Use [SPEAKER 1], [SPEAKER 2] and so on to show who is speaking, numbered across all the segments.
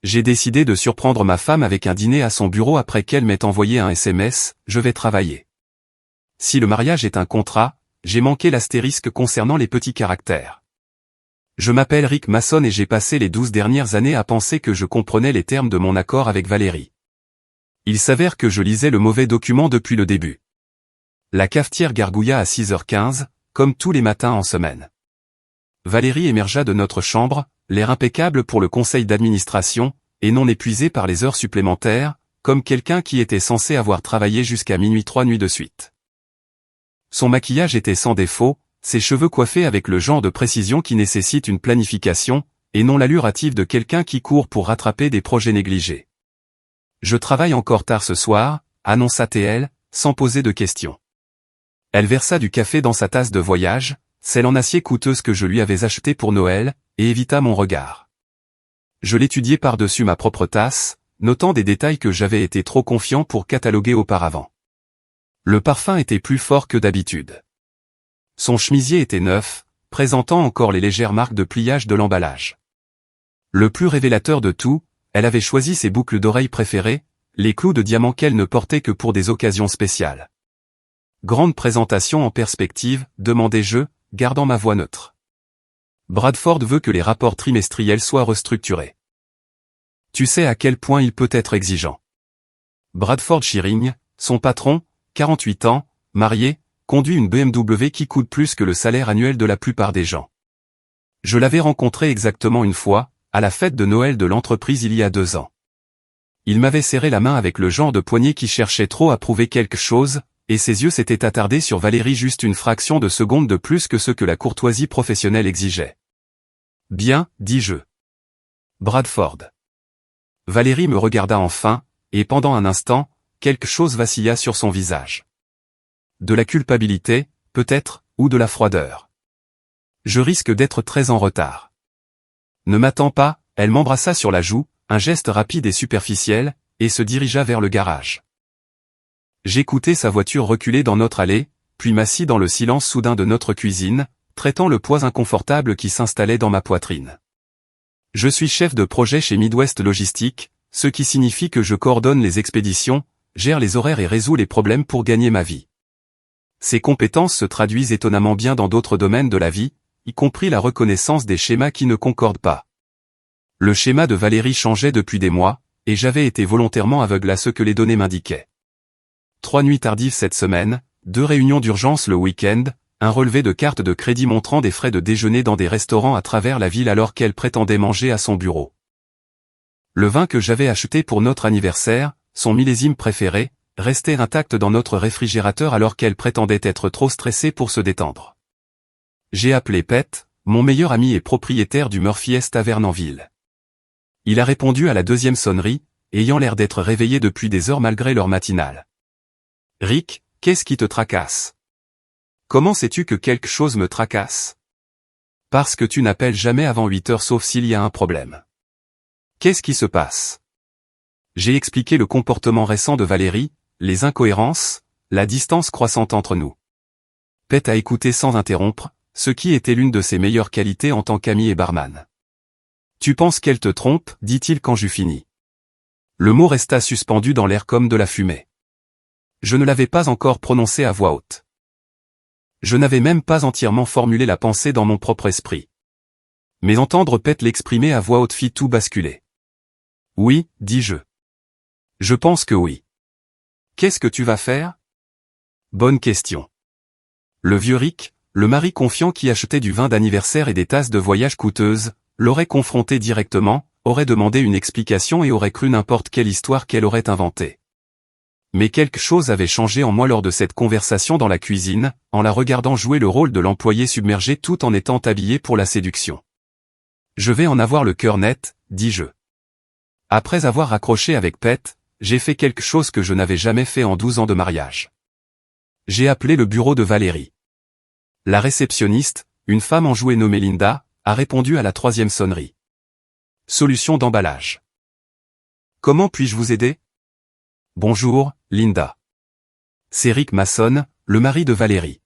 [SPEAKER 1] J'ai décidé de surprendre ma femme avec un dîner à son bureau après qu'elle m'ait envoyé un SMS, « Je vais travailler ». Si le mariage est un contrat, j'ai manqué l'astérisque concernant les petits caractères. Je m'appelle Rick Masson et j'ai passé les 12 dernières années à penser que je comprenais les termes de mon accord avec Valérie. Il s'avère que je lisais le mauvais document depuis le début. La cafetière gargouilla à 6h15, comme tous les matins en semaine. Valérie émergea de notre chambre, l'air impeccable pour le conseil d'administration, et non épuisée par les heures supplémentaires, comme quelqu'un qui était censé avoir travaillé jusqu'à minuit 3 nuits de suite. Son maquillage était sans défaut, ses cheveux coiffés avec le genre de précision qui nécessite une planification, et non l'allure hâtive de quelqu'un qui court pour rattraper des projets négligés. « Je travaille encore tard ce soir », annonça-t-elle, sans poser de questions. Elle versa du café dans sa tasse de voyage, celle en acier coûteuse que je lui avais achetée pour Noël, et évita mon regard. Je l'étudiai par-dessus ma propre tasse, notant des détails que j'avais été trop confiant pour cataloguer auparavant. Le parfum était plus fort que d'habitude. Son chemisier était neuf, présentant encore les légères marques de pliage de l'emballage. Le plus révélateur de tout, elle avait choisi ses boucles d'oreilles préférées, les clous de diamant qu'elle ne portait que pour des occasions spéciales. Grande présentation en perspective, demandai-je, gardant ma voix neutre. Bradford veut que les rapports trimestriels soient restructurés. Tu sais à quel point il peut être exigeant. Bradford Shearing, son patron, 48 ans, marié, conduit une BMW qui coûte plus que le salaire annuel de la plupart des gens. Je l'avais rencontré exactement une fois, à la fête de Noël de l'entreprise il y a 2 ans. Il m'avait serré la main avec le genre de poignet qui cherchait trop à prouver quelque chose, et ses yeux s'étaient attardés sur Valérie juste une fraction de seconde de plus que ce que la courtoisie professionnelle exigeait. « Bien, dis-je. Bradford. » Valérie me regarda enfin, et pendant un instant, quelque chose vacilla sur son visage. De la culpabilité, peut-être, ou de la froideur. Je risque d'être très en retard. Ne m'attends pas, elle m'embrassa sur la joue, un geste rapide et superficiel, et se dirigea vers le garage. J'écoutai sa voiture reculer dans notre allée, puis m'assis dans le silence soudain de notre cuisine, traitant le poids inconfortable qui s'installait dans ma poitrine. Je suis chef de projet chez Midwest Logistique, ce qui signifie que je coordonne les expéditions, gère les horaires et résous les problèmes pour gagner ma vie. Ces compétences se traduisent étonnamment bien dans d'autres domaines de la vie, y compris la reconnaissance des schémas qui ne concordent pas. Le schéma de Valérie changeait depuis des mois, et j'avais été volontairement aveugle à ce que les données m'indiquaient. 3 nuits tardives cette semaine, 2 réunions d'urgence le week-end, un relevé de carte de crédit montrant des frais de déjeuner dans des restaurants à travers la ville alors qu'elle prétendait manger à son bureau. Le vin que j'avais acheté pour notre anniversaire, son millésime préféré, restait intact dans notre réfrigérateur alors qu'elle prétendait être trop stressée pour se détendre. J'ai appelé Pete, mon meilleur ami et propriétaire du Murphy's Tavern en ville. Il a répondu à la 2e sonnerie, ayant l'air d'être réveillé depuis des heures malgré l'heure matinale. « Rick, qu'est-ce qui te tracasse ? Comment sais-tu que quelque chose me tracasse ? Parce que tu n'appelles jamais avant 8 heures sauf s'il y a un problème. Qu'est-ce qui se passe ? J'ai expliqué le comportement récent de Valérie, les incohérences, la distance croissante entre nous. Pete a écouté sans interrompre, ce qui était l'une de ses meilleures qualités en tant qu'ami et barman. « Tu penses qu'elle te trompe ?» dit-il quand j'eus fini. Le mot resta suspendu dans l'air comme de la fumée. Je ne l'avais pas encore prononcé à voix haute. Je n'avais même pas entièrement formulé la pensée dans mon propre esprit. Mais entendre Pete l'exprimer à voix haute fit tout basculer. « Oui, dis-je. Je pense que oui. Qu'est-ce que tu vas faire ? Bonne question. » Le vieux Rick, le mari confiant qui achetait du vin d'anniversaire et des tasses de voyage coûteuses, l'aurait confronté directement, aurait demandé une explication et aurait cru n'importe quelle histoire qu'elle aurait inventée. Mais quelque chose avait changé en moi lors de cette conversation dans la cuisine, en la regardant jouer le rôle de l'employé submergé tout en étant habillé pour la séduction. « Je vais en avoir le cœur net, dis-je. » Après avoir raccroché avec Pete, j'ai fait quelque chose que je n'avais jamais fait en 12 ans de mariage. J'ai appelé le bureau de Valérie. La réceptionniste, une femme enjouée nommée Linda, a répondu à la 3e sonnerie. Solution d'emballage. Comment puis-je vous aider ? Bonjour, Linda. C'est Rick Masson, le mari de Valérie.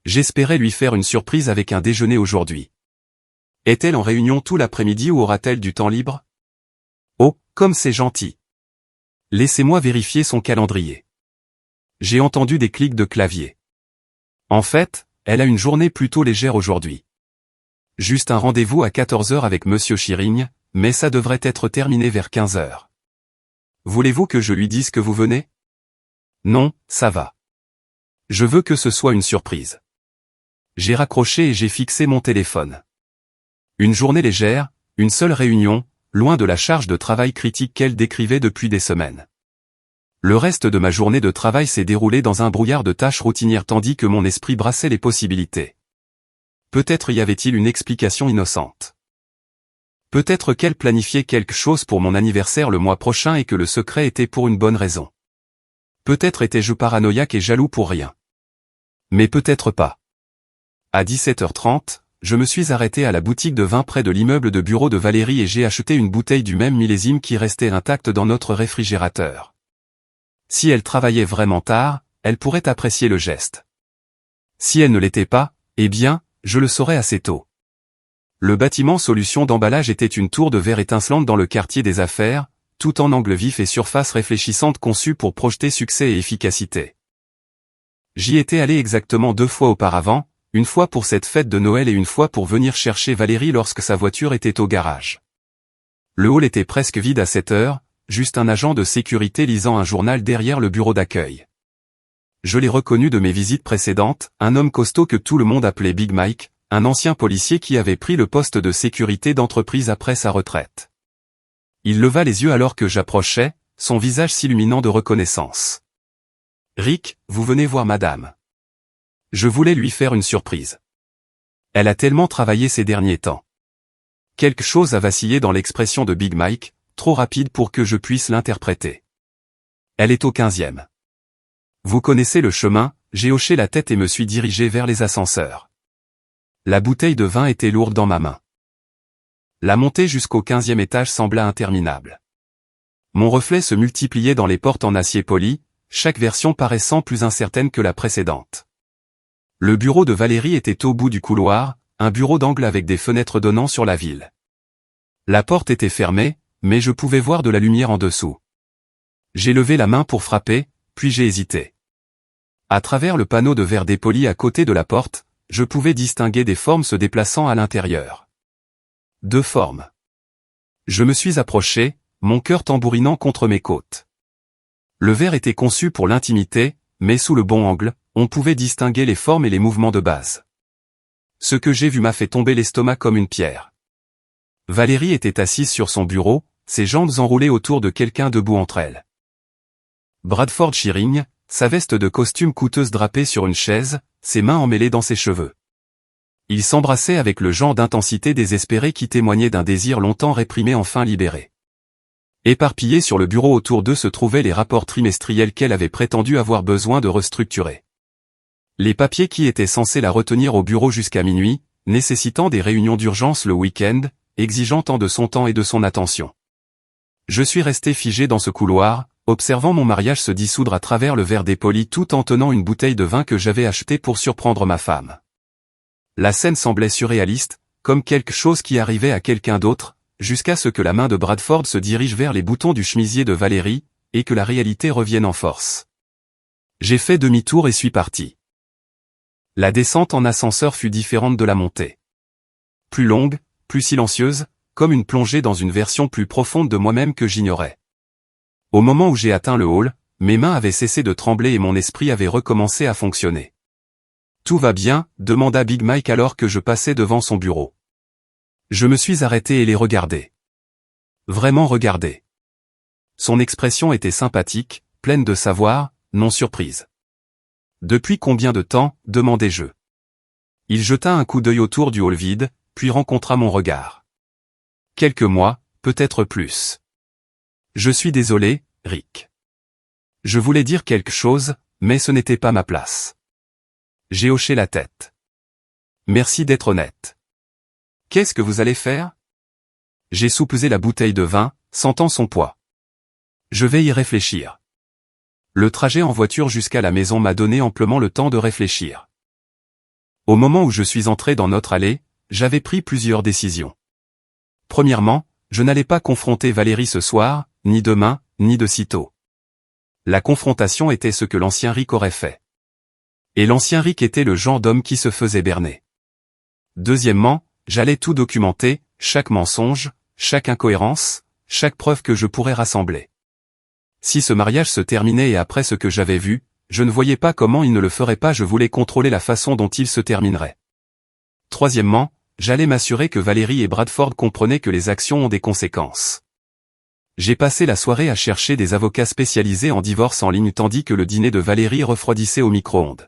[SPEAKER 1] J'espérais lui faire une surprise avec un déjeuner aujourd'hui. Est-elle en réunion tout l'après-midi ou aura-t-elle du temps libre ? Comme c'est gentil. Laissez-moi vérifier son calendrier. J'ai entendu des clics de clavier. En fait, elle a une journée plutôt légère aujourd'hui. Juste un rendez-vous à 14 h avec Monsieur Chirigne, mais ça devrait être terminé vers 15 h. Voulez-vous que je lui dise que vous venez? Non, ça va. Je veux que ce soit une surprise. J'ai raccroché et j'ai fixé mon téléphone. Une journée légère, une seule réunion, loin de la charge de travail critique qu'elle décrivait depuis des semaines. Le reste de ma journée de travail s'est déroulé dans un brouillard de tâches routinières tandis que mon esprit brassait les possibilités. Peut-être y avait-il une explication innocente. Peut-être qu'elle planifiait quelque chose pour mon anniversaire le mois prochain et que le secret était pour une bonne raison. Peut-être étais-je paranoïaque et jaloux pour rien. Mais peut-être pas. À 17 h 30, je me suis arrêté à la boutique de vin près de l'immeuble de bureau de Valérie et j'ai acheté une bouteille du même millésime qui restait intacte dans notre réfrigérateur. Si elle travaillait vraiment tard, elle pourrait apprécier le geste. Si elle ne l'était pas, eh bien, je le saurais assez tôt. Le bâtiment solution d'emballage était une tour de verre étincelante dans le quartier des affaires, tout en angle vif et surface réfléchissante conçue pour projeter succès et efficacité. J'y étais allé exactement 2 fois auparavant, une fois pour cette fête de Noël et une fois pour venir chercher Valérie lorsque sa voiture était au garage. Le hall était presque vide à cette heure, juste un agent de sécurité lisant un journal derrière le bureau d'accueil. Je l'ai reconnu de mes visites précédentes, un homme costaud que tout le monde appelait Big Mike, un ancien policier qui avait pris le poste de sécurité d'entreprise après sa retraite. Il leva les yeux alors que j'approchais, son visage s'illuminant de reconnaissance. « Rick, vous venez voir madame. » Je voulais lui faire une surprise. Elle a tellement travaillé ces derniers temps. Quelque chose a vacillé dans l'expression de Big Mike, trop rapide pour que je puisse l'interpréter. Elle est au 15e. Vous connaissez le chemin, j'ai hoché la tête et me suis dirigé vers les ascenseurs. La bouteille de vin était lourde dans ma main. La montée jusqu'au 15e étage sembla interminable. Mon reflet se multipliait dans les portes en acier poli, chaque version paraissant plus incertaine que la précédente. Le bureau de Valérie était au bout du couloir, un bureau d'angle avec des fenêtres donnant sur la ville. La porte était fermée, mais je pouvais voir de la lumière en dessous. J'ai levé la main pour frapper, puis j'ai hésité. À travers le panneau de verre dépoli à côté de la porte, je pouvais distinguer des formes se déplaçant à l'intérieur. 2 formes. Je me suis approché, mon cœur tambourinant contre mes côtes. Le verre était conçu pour l'intimité, mais sous le bon angle, on pouvait distinguer les formes et les mouvements de base. Ce que j'ai vu m'a fait tomber l'estomac comme une pierre. Valérie était assise sur son bureau, ses jambes enroulées autour de quelqu'un debout entre elles. Bradford Chirigne, sa veste de costume coûteuse drapée sur une chaise, ses mains emmêlées dans ses cheveux. Ils s'embrassaient avec le genre d'intensité désespérée qui témoignait d'un désir longtemps réprimé enfin libéré. Éparpillés sur le bureau autour d'eux se trouvaient les rapports trimestriels qu'elle avait prétendu avoir besoin de restructurer. Les papiers qui étaient censés la retenir au bureau jusqu'à minuit, nécessitant des réunions d'urgence le week-end, exigeant tant de son temps et de son attention. Je suis resté figé dans ce couloir, observant mon mariage se dissoudre à travers le verre dépoli tout en tenant une bouteille de vin que j'avais achetée pour surprendre ma femme. La scène semblait surréaliste, comme quelque chose qui arrivait à quelqu'un d'autre, jusqu'à ce que la main de Bradford se dirige vers les boutons du chemisier de Valérie, et que la réalité revienne en force. J'ai fait demi-tour et suis parti. La descente en ascenseur fut différente de la montée. Plus longue, plus silencieuse, comme une plongée dans une version plus profonde de moi-même que j'ignorais. Au moment où j'ai atteint le hall, mes mains avaient cessé de trembler et mon esprit avait recommencé à fonctionner. « Tout va bien ?» demanda Big Mike alors que je passais devant son bureau. Je me suis arrêté et les regardé. Vraiment regardé. Son expression était sympathique, pleine de savoir, non surprise. « Depuis combien de temps ?» demandai-je. Il jeta un coup d'œil autour du hall vide, puis rencontra mon regard. « Quelques mois, peut-être plus. » Je suis désolé, Rick. Je voulais dire quelque chose, mais ce n'était pas ma place. J'ai hoché la tête. Merci d'être honnête. Qu'est-ce que vous allez faire? J'ai soupesé la bouteille de vin, sentant son poids. Je vais y réfléchir. Le trajet en voiture jusqu'à la maison m'a donné amplement le temps de réfléchir. Au moment où je suis entré dans notre allée, j'avais pris plusieurs décisions. Premièrement, je n'allais pas confronter Valérie ce soir, ni demain, ni de sitôt. La confrontation était ce que l'ancien Rick aurait fait. Et l'ancien Rick était le genre d'homme qui se faisait berner. Deuxièmement, j'allais tout documenter, chaque mensonge, chaque incohérence, chaque preuve que je pourrais rassembler. Si ce mariage se terminait et après ce que j'avais vu, je ne voyais pas comment il ne le ferait pas, je voulais contrôler la façon dont il se terminerait. Troisièmement, j'allais m'assurer que Valérie et Bradford comprenaient que les actions ont des conséquences. J'ai passé la soirée à chercher des avocats spécialisés en divorce en ligne tandis que le dîner de Valérie refroidissait au micro-ondes.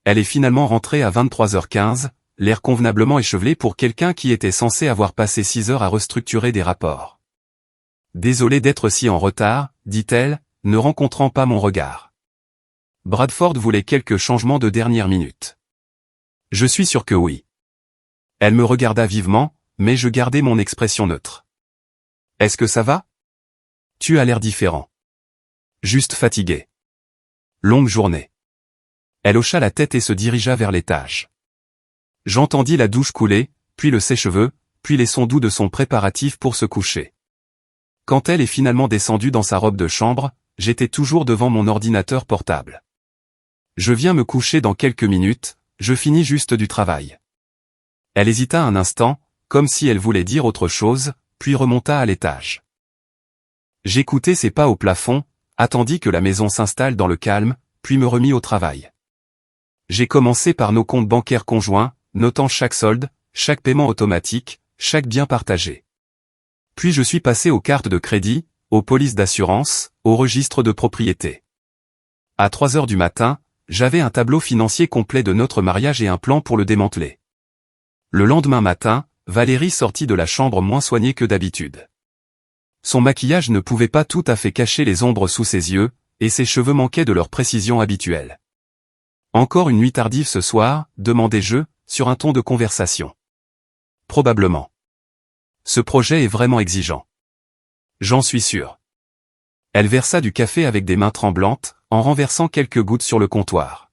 [SPEAKER 1] Elle est finalement rentrée à 23h15, l'air convenablement échevelé pour quelqu'un qui était censé avoir passé 6 heures à restructurer des rapports. Désolée d'être si en retard, dit-elle, ne rencontrant pas mon regard. Bradford voulait quelques changements de dernière minute. Je suis sûr que oui. Elle me regarda vivement, mais je gardai mon expression neutre. Est-ce que ça va? Tu as l'air différent. Juste fatigué. Longue journée. Elle hocha la tête et se dirigea vers l'étage. J'entendis la douche couler, puis le sèche-cheveux, puis les sons doux de son préparatif pour se coucher. Quand elle est finalement descendue dans sa robe de chambre, j'étais toujours devant mon ordinateur portable. Je viens me coucher dans quelques minutes, je finis juste du travail. Elle hésita un instant, comme si elle voulait dire autre chose, puis remonta à l'étage. J'écoutai ses pas au plafond, attendis que la maison s'installe dans le calme, puis me remis au travail. J'ai commencé par nos comptes bancaires conjoints, notant chaque solde, chaque paiement automatique, chaque bien partagé. Puis je suis passé aux cartes de crédit, aux polices d'assurance, aux registres de propriété. À 3 heures du matin, j'avais un tableau financier complet de notre mariage et un plan pour le démanteler. Le lendemain matin, Valérie sortit de la chambre moins soignée que d'habitude. Son maquillage ne pouvait pas tout à fait cacher les ombres sous ses yeux, et ses cheveux manquaient de leur précision habituelle. Encore une nuit tardive ce soir, demandai-je, sur un ton de conversation. Probablement. Ce projet est vraiment exigeant. J'en suis sûr. Elle versa du café avec des mains tremblantes, en renversant quelques gouttes sur le comptoir.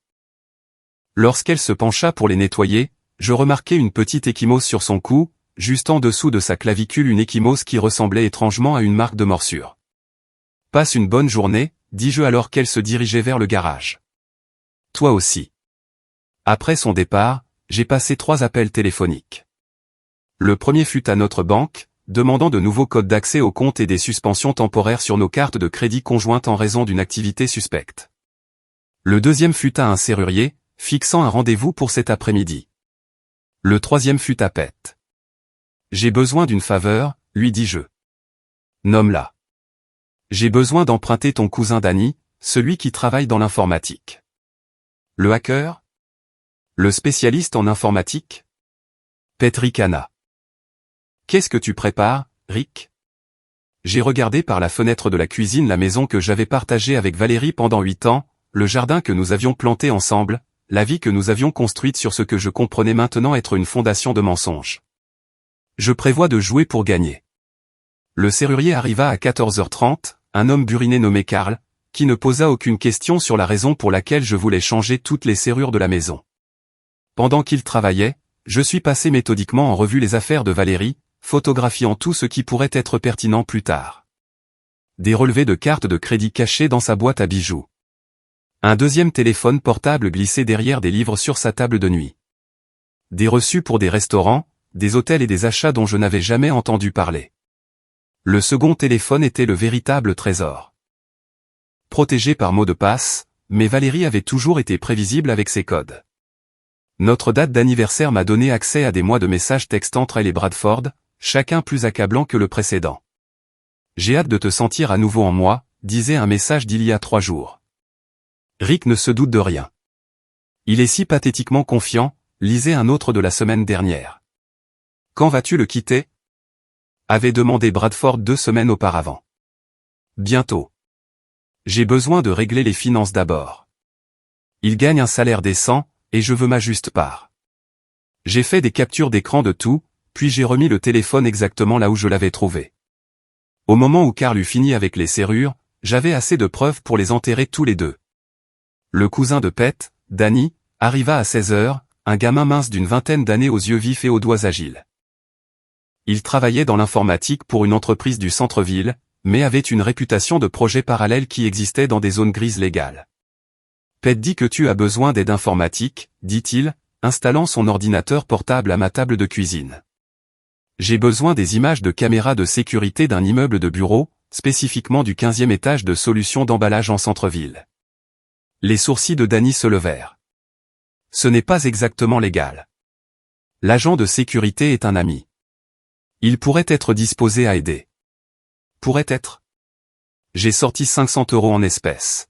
[SPEAKER 1] Lorsqu'elle se pencha pour les nettoyer, je remarquai une petite échymose sur son cou, juste en dessous de sa clavicule, une échymose qui ressemblait étrangement à une marque de morsure. Passe une bonne journée, dis-je alors qu'elle se dirigeait vers le garage. Toi aussi. Après son départ, j'ai passé 3 appels téléphoniques. Le premier fut à notre banque, demandant de nouveaux codes d'accès au compte et des suspensions temporaires sur nos cartes de crédit conjointes en raison d'une activité suspecte. Le deuxième fut à un serrurier, fixant un rendez-vous pour cet après-midi. Le troisième fut à Pet. J'ai besoin d'une faveur, lui dis-je. Nomme-la. J'ai besoin d'emprunter ton cousin Danny, celui qui travaille dans l'informatique. Le hacker? Le spécialiste en informatique? Pet ricana. Qu'est-ce que tu prépares, Rick? J'ai regardé par la fenêtre de la cuisine la maison que j'avais partagée avec Valérie pendant 8 ans, le jardin que nous avions planté ensemble, la vie que nous avions construite sur ce que je comprenais maintenant être une fondation de mensonges. Je prévois de jouer pour gagner. Le serrurier arriva à 14h30, un homme buriné nommé Karl, qui ne posa aucune question sur la raison pour laquelle je voulais changer toutes les serrures de la maison. Pendant qu'il travaillait, je suis passé méthodiquement en revue les affaires de Valérie, photographiant tout ce qui pourrait être pertinent plus tard. Des relevés de cartes de crédit cachés dans sa boîte à bijoux. Un deuxième téléphone portable glissé derrière des livres sur sa table de nuit. Des reçus pour des restaurants, des hôtels et des achats dont je n'avais jamais entendu parler. Le second téléphone était le véritable trésor. Protégé par mot de passe, mais Valérie avait toujours été prévisible avec ses codes. Notre date d'anniversaire m'a donné accès à des mois de messages textes entre elle et Bradford, chacun plus accablant que le précédent. J'ai hâte de te sentir à nouveau en moi, disait un message d'il y a 3 jours. Rick ne se doute de rien. Il est si pathétiquement confiant, lisait un autre de la semaine dernière. Quand vas-tu le quitter? Avait demandé Bradford 2 semaines auparavant. Bientôt. J'ai besoin de régler les finances d'abord. Il gagne un salaire décent, et je veux ma juste part. J'ai fait des captures d'écran de tout, puis j'ai remis le téléphone exactement là où je l'avais trouvé. Au moment où Karl eut fini avec les serrures, j'avais assez de preuves pour les enterrer tous les deux. Le cousin de Pet, Danny, arriva à 16h, un gamin mince d'une vingtaine d'années aux yeux vifs et aux doigts agiles. Il travaillait dans l'informatique pour une entreprise du centre-ville, mais avait une réputation de projet parallèle qui existait dans des zones grises légales. Pete dit que tu as besoin d'aide informatique, dit-il, installant son ordinateur portable à ma table de cuisine. J'ai besoin des images de caméras de sécurité d'un immeuble de bureau, spécifiquement du 15e étage de solutions d'emballage en centre-ville. Les sourcils de Danny se levèrent. Ce n'est pas exactement légal. L'agent de sécurité est un ami. Il pourrait être disposé à aider. Pourrait être. J'ai sorti 500 € en espèces.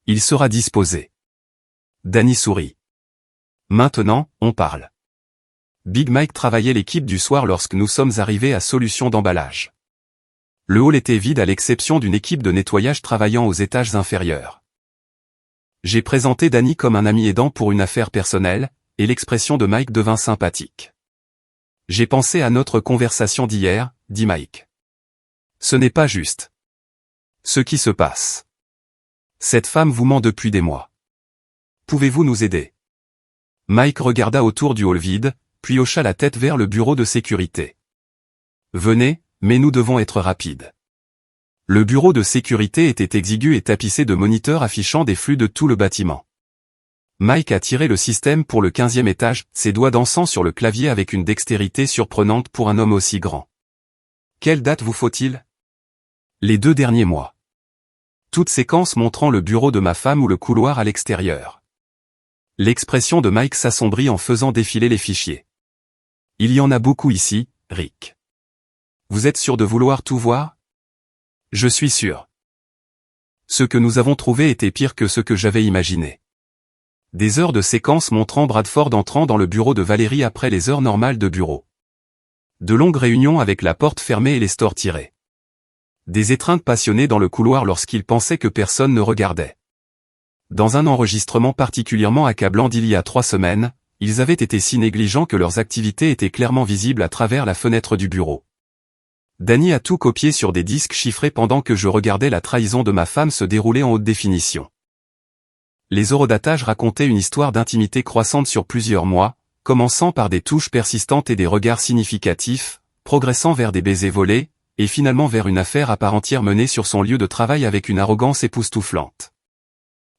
[SPEAKER 1] Il sera disposé. Danny sourit. Maintenant, on parle. Big Mike travaillait l'équipe du soir lorsque nous sommes arrivés à Solutions d'emballage. Le hall était vide à l'exception d'une équipe de nettoyage travaillant aux étages inférieurs. J'ai présenté Danny comme un ami aidant pour une affaire personnelle, et l'expression de Mike devint sympathique. J'ai pensé à notre conversation d'hier, dit Mike. Ce n'est pas juste. Ce qui se passe. Cette femme vous ment depuis des mois. Pouvez-vous nous aider? Mike regarda autour du hall vide, puis hocha la tête vers le bureau de sécurité. Venez, mais nous devons être rapides. Le bureau de sécurité était exigu et tapissé de moniteurs affichant des flux de tout le bâtiment. Mike a tiré le système pour le 15e étage, ses doigts dansant sur le clavier avec une dextérité surprenante pour un homme aussi grand. Quelle date vous faut-il? Les 2 derniers mois. Toute séquence montrant le bureau de ma femme ou le couloir à l'extérieur. L'expression de Mike s'assombrit en faisant défiler les fichiers. Il y en a beaucoup ici, Rick. Vous êtes sûr de vouloir tout voir? Je suis sûr. Ce que nous avons trouvé était pire que ce que j'avais imaginé. Des heures de séquence montrant Bradford entrant dans le bureau de Valérie après les heures normales de bureau. De longues réunions avec la porte fermée et les stores tirés. Des étreintes passionnées dans le couloir lorsqu'il pensait que personne ne regardait. Dans un enregistrement particulièrement accablant d'il y a 3 semaines, ils avaient été si négligents que leurs activités étaient clairement visibles à travers la fenêtre du bureau. Danny a tout copié sur des disques chiffrés pendant que je regardais la trahison de ma femme se dérouler en haute définition. Les horodatage racontaient une histoire d'intimité croissante sur plusieurs mois, commençant par des touches persistantes et des regards significatifs, progressant vers des baisers volés, et finalement vers une affaire à part entière menée sur son lieu de travail avec une arrogance époustouflante.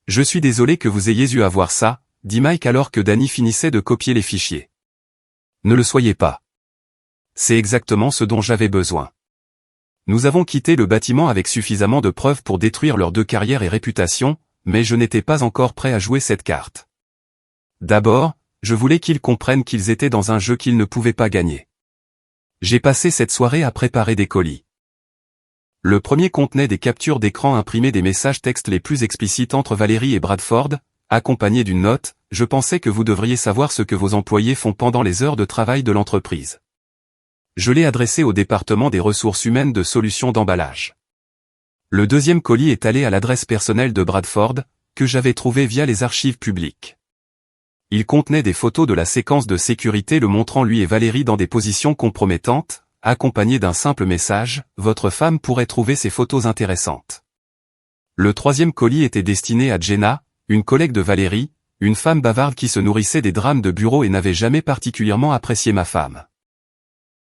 [SPEAKER 1] Je suis désolé que vous ayez eu à voir ça, dit Mike alors que Danny finissait de copier les fichiers. Ne le soyez pas. C'est exactement ce dont j'avais besoin. Nous avons quitté le bâtiment avec suffisamment de preuves pour détruire leurs 2 carrières et réputations, mais je n'étais pas encore prêt à jouer cette carte. D'abord, je voulais qu'ils comprennent qu'ils étaient dans un jeu qu'ils ne pouvaient pas gagner. J'ai passé cette soirée à préparer des colis. Le premier contenait des captures d'écran imprimées des messages textes les plus explicites entre Valérie et Bradford, accompagnés d'une note, « Je pensais que vous devriez savoir ce que vos employés font pendant les heures de travail de l'entreprise. » Je l'ai adressé au département des ressources humaines de Solutions d'emballage. Le deuxième colis est allé à l'adresse personnelle de Bradford, que j'avais trouvée via les archives publiques. Il contenait des photos de la séquence de sécurité le montrant lui et Valérie dans des positions compromettantes, accompagnées d'un simple message, « Votre femme pourrait trouver ces photos intéressantes. » Le troisième colis était destiné à Jenna, une collègue de Valérie, une femme bavarde qui se nourrissait des drames de bureau et n'avait jamais particulièrement apprécié ma femme.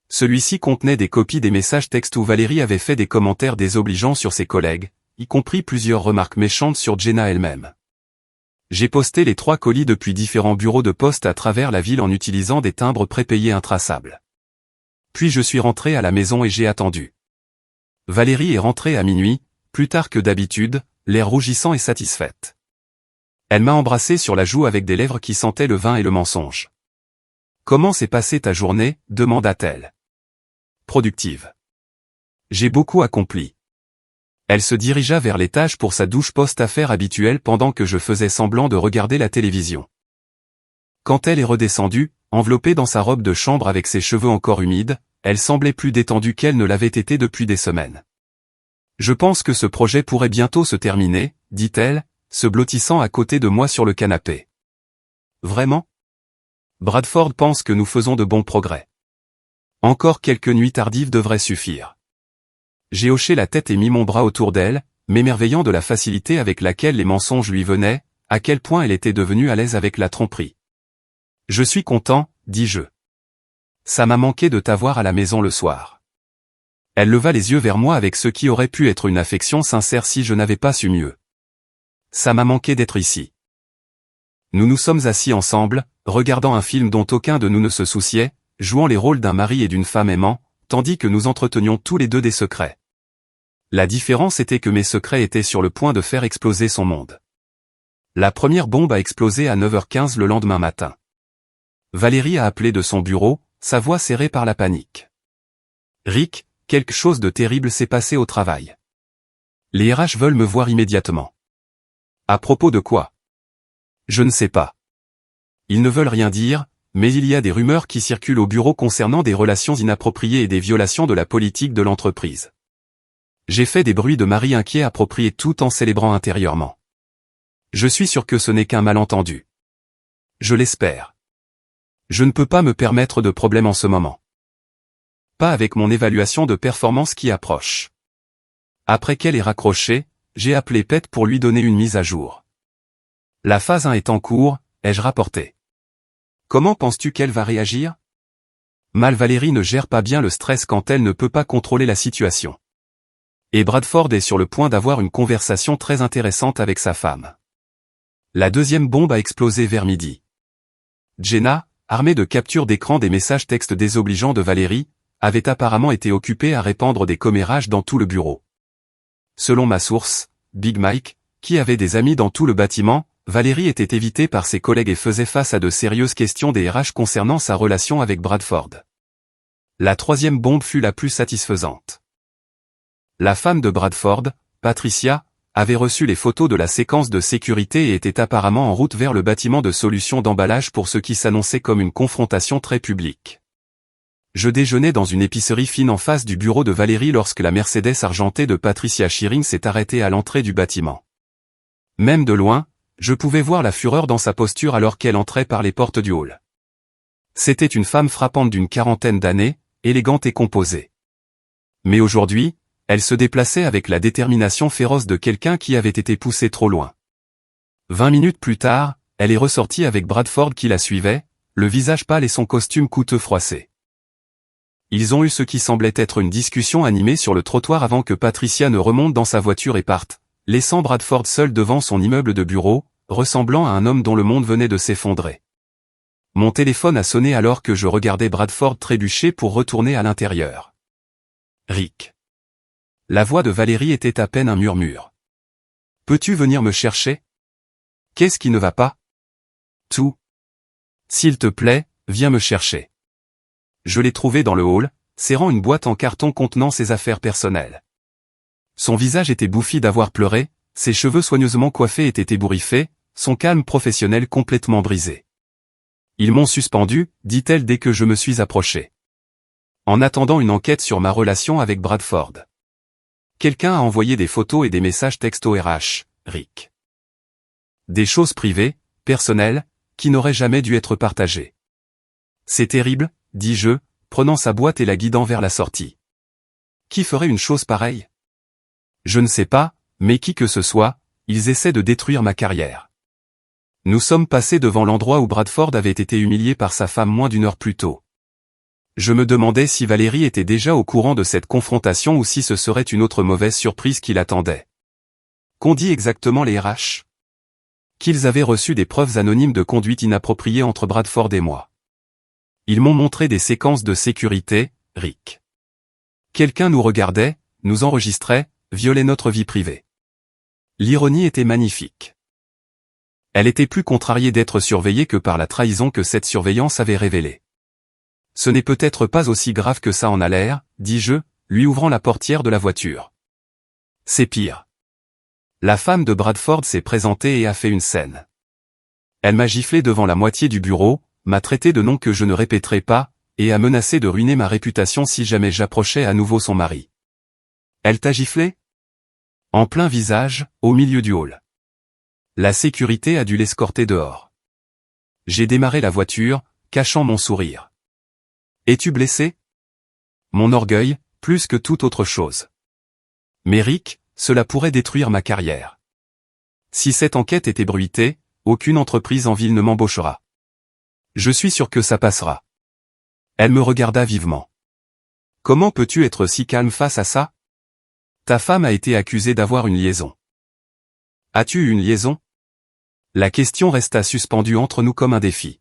[SPEAKER 1] Celui-ci contenait des copies des messages textes où Valérie avait fait des commentaires désobligeants sur ses collègues, y compris plusieurs remarques méchantes sur Jenna elle-même. J'ai posté les 3 colis depuis différents bureaux de poste à travers la ville en utilisant des timbres prépayés intraçables. Puis je suis rentré à la maison et j'ai attendu. Valérie est rentrée à minuit, plus tard que d'habitude, l'air rougissant et satisfaite. Elle m'a embrassé sur la joue avec des lèvres qui sentaient le vin et le mensonge. « Comment s'est passée ta journée ?» demanda-t-elle. « Productive. J'ai beaucoup accompli. » Elle se dirigea vers l'étage pour sa douche post-affaires habituelle pendant que je faisais semblant de regarder la télévision. Quand elle est redescendue, enveloppée dans sa robe de chambre avec ses cheveux encore humides, elle semblait plus détendue qu'elle ne l'avait été depuis des semaines. « Je pense que ce projet pourrait bientôt se terminer, » dit-elle, se blottissant à côté de moi sur le canapé. « Vraiment ? Bradford pense que nous faisons de bons progrès. Encore quelques nuits tardives devraient suffire. » J'ai hoché la tête et mis mon bras autour d'elle, m'émerveillant de la facilité avec laquelle les mensonges lui venaient, à quel point elle était devenue à l'aise avec la tromperie. « Je suis content, dis-je. Ça m'a manqué de t'avoir à la maison le soir. Elle leva les yeux vers moi avec ce qui aurait pu être une affection sincère si je n'avais pas su mieux. Ça m'a manqué d'être ici. Nous nous sommes assis ensemble, regardant un film dont aucun de nous ne se souciait, jouant les rôles d'un mari et d'une femme aimant, tandis que nous entretenions tous les deux des secrets. La différence était que mes secrets étaient sur le point de faire exploser son monde. La première bombe a explosé à 9h15 le lendemain matin. Valérie a appelé de son bureau, sa voix serrée par la panique. Rick, quelque chose de terrible s'est passé au travail. Les RH veulent me voir immédiatement. À propos de quoi? Je ne sais pas. Ils ne veulent rien dire, mais il y a des rumeurs qui circulent au bureau concernant des relations inappropriées et des violations de la politique de l'entreprise. J'ai fait des bruits de mari inquiet appropriés tout en célébrant intérieurement. Je suis sûr que ce n'est qu'un malentendu. Je l'espère. Je ne peux pas me permettre de problème en ce moment. Pas avec mon évaluation de performance qui approche. Après qu'elle ait raccroché, j'ai appelé Pet pour lui donner une mise à jour. La phase 1 est en cours, ai-je rapporté. Comment penses-tu qu'elle va réagir? Mal. Valérie ne gère pas bien le stress quand elle ne peut pas contrôler la situation. Et Bradford est sur le point d'avoir une conversation très intéressante avec sa femme. La deuxième bombe a explosé vers midi. Jenna, armée de captures d'écran des messages textes désobligeants de Valérie, avait apparemment été occupée à répandre des commérages dans tout le bureau. Selon ma source, Big Mike, qui avait des amis dans tout le bâtiment, Valérie était évitée par ses collègues et faisait face à de sérieuses questions des RH concernant sa relation avec Bradford. La troisième bombe fut la plus satisfaisante. La femme de Bradford, Patricia, avait reçu les photos de la séquence de sécurité et était apparemment en route vers le bâtiment de solutions d'emballage pour ce qui s'annonçait comme une confrontation très publique. Je déjeunais dans une épicerie fine en face du bureau de Valérie lorsque la Mercedes argentée de Patricia Shearing s'est arrêtée à l'entrée du bâtiment. Même de loin, je pouvais voir la fureur dans sa posture alors qu'elle entrait par les portes du hall. C'était une femme frappante d'une quarantaine d'années, élégante et composée. Mais aujourd'hui, elle se déplaçait avec la détermination féroce de quelqu'un qui avait été poussé trop loin. 20 minutes plus tard, elle est ressortie avec Bradford qui la suivait, le visage pâle et son costume coûteux froissé. Ils ont eu ce qui semblait être une discussion animée sur le trottoir avant que Patricia ne remonte dans sa voiture et parte, laissant Bradford seul devant son immeuble de bureau, ressemblant à un homme dont le monde venait de s'effondrer. Mon téléphone a sonné alors que je regardais Bradford trébucher pour retourner à l'intérieur. Rick. La voix de Valérie était à peine un murmure. Peux-tu venir me chercher? Qu'est-ce qui ne va pas? Tout. S'il te plaît, viens me chercher. Je l'ai trouvé dans le hall, serrant une boîte en carton contenant ses affaires personnelles. Son visage était bouffi d'avoir pleuré, ses cheveux soigneusement coiffés étaient ébouriffés, son calme professionnel complètement brisé. Ils m'ont suspendu, dit-elle dès que je me suis approché. En attendant une enquête sur ma relation avec Bradford. Quelqu'un a envoyé des photos et des messages texto RH, Rick. Des choses privées, personnelles, qui n'auraient jamais dû être partagées. C'est terrible, dis-je, prenant sa boîte et la guidant vers la sortie. Qui ferait une chose pareille? Je ne sais pas, mais qui que ce soit, ils essaient de détruire ma carrière. Nous sommes passés devant l'endroit où Bradford avait été humilié par sa femme moins d'une heure plus tôt. Je me demandais si Valérie était déjà au courant de cette confrontation ou si ce serait une autre mauvaise surprise qui l'attendait. Qu'ont dit exactement les RH? Qu'ils avaient reçu des preuves anonymes de conduite inappropriée entre Bradford et moi. Ils m'ont montré des séquences de sécurité, Rick. Quelqu'un nous regardait, nous enregistrait, violait notre vie privée. L'ironie était magnifique. Elle était plus contrariée d'être surveillée que par la trahison que cette surveillance avait révélée. Ce n'est peut-être pas aussi grave que ça en a l'air, dis-je, lui ouvrant la portière de la voiture. C'est pire. La femme de Bradford s'est présentée et a fait une scène. Elle m'a giflé devant la moitié du bureau, m'a traité de noms que je ne répéterai pas, et a menacé de ruiner ma réputation si jamais j'approchais à nouveau son mari. Elle t'a giflé? En plein visage, au milieu du hall. La sécurité a dû l'escorter dehors. J'ai démarré la voiture, cachant mon sourire. Es-tu blessé? Mon orgueil, plus que toute autre chose. Mais Rick, cela pourrait détruire ma carrière. Si cette enquête est ébruitée, aucune entreprise en ville ne m'embauchera. Je suis sûr que ça passera. Elle me regarda vivement. Comment peux-tu être si calme face à ça? Ta femme a été accusée d'avoir une liaison. As-tu eu une liaison? La question resta suspendue entre nous comme un défi.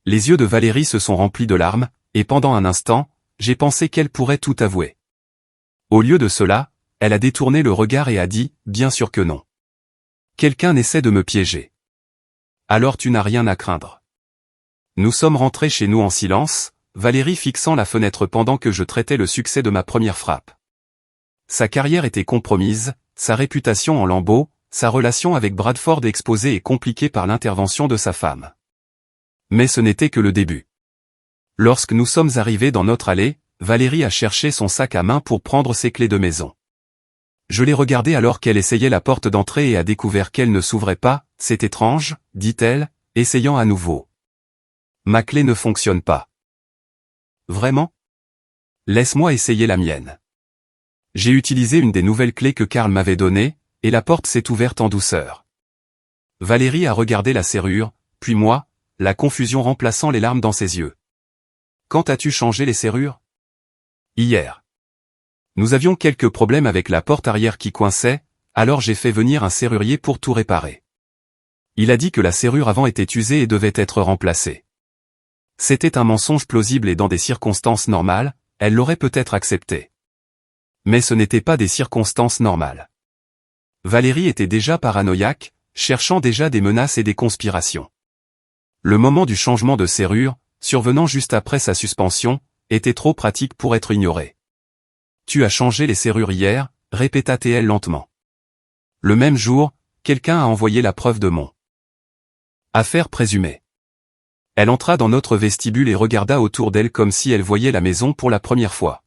[SPEAKER 1] Les yeux de Valérie se sont remplis de larmes, et pendant un instant, j'ai pensé qu'elle pourrait tout avouer. Au lieu de cela, elle a détourné le regard et a dit, bien sûr que non. Quelqu'un essaie de me piéger. Alors tu n'as rien à craindre. Nous sommes rentrés chez nous en silence, Valérie fixant la fenêtre pendant que je traitais le succès de ma première frappe. Sa carrière était compromise, sa réputation en lambeaux, sa relation avec Bradford exposée et compliquée par l'intervention de sa femme. Mais ce n'était que le début. Lorsque nous sommes arrivés dans notre allée, Valérie a cherché son sac à main pour prendre ses clés de maison. Je l'ai regardée alors qu'elle essayait la porte d'entrée et a découvert qu'elle ne s'ouvrait pas. C'est étrange, dit-elle, essayant à nouveau. Ma clé ne fonctionne pas. Vraiment? Laisse-moi essayer la mienne. J'ai utilisé une des nouvelles clés que Karl m'avait données, et la porte s'est ouverte en douceur. Valérie a regardé la serrure, puis moi, la confusion remplaçant les larmes dans ses yeux. Quand as-tu changé les serrures? Hier. Nous avions quelques problèmes avec la porte arrière qui coinçait, alors j'ai fait venir un serrurier pour tout réparer. Il a dit que la serrure avant était usée et devait être remplacée. C'était un mensonge plausible et dans des circonstances normales, elle l'aurait peut-être accepté. Mais ce n'était pas des circonstances normales. Valérie était déjà paranoïaque, cherchant déjà des menaces et des conspirations. Le moment du changement de serrure, survenant juste après sa suspension, était trop pratique pour être ignoré. Tu as changé les serrures hier, répéta-t-elle lentement. Le même jour, quelqu'un a envoyé la preuve de mon affaire présumée. Elle entra dans notre vestibule et regarda autour d'elle comme si elle voyait la maison pour la première fois.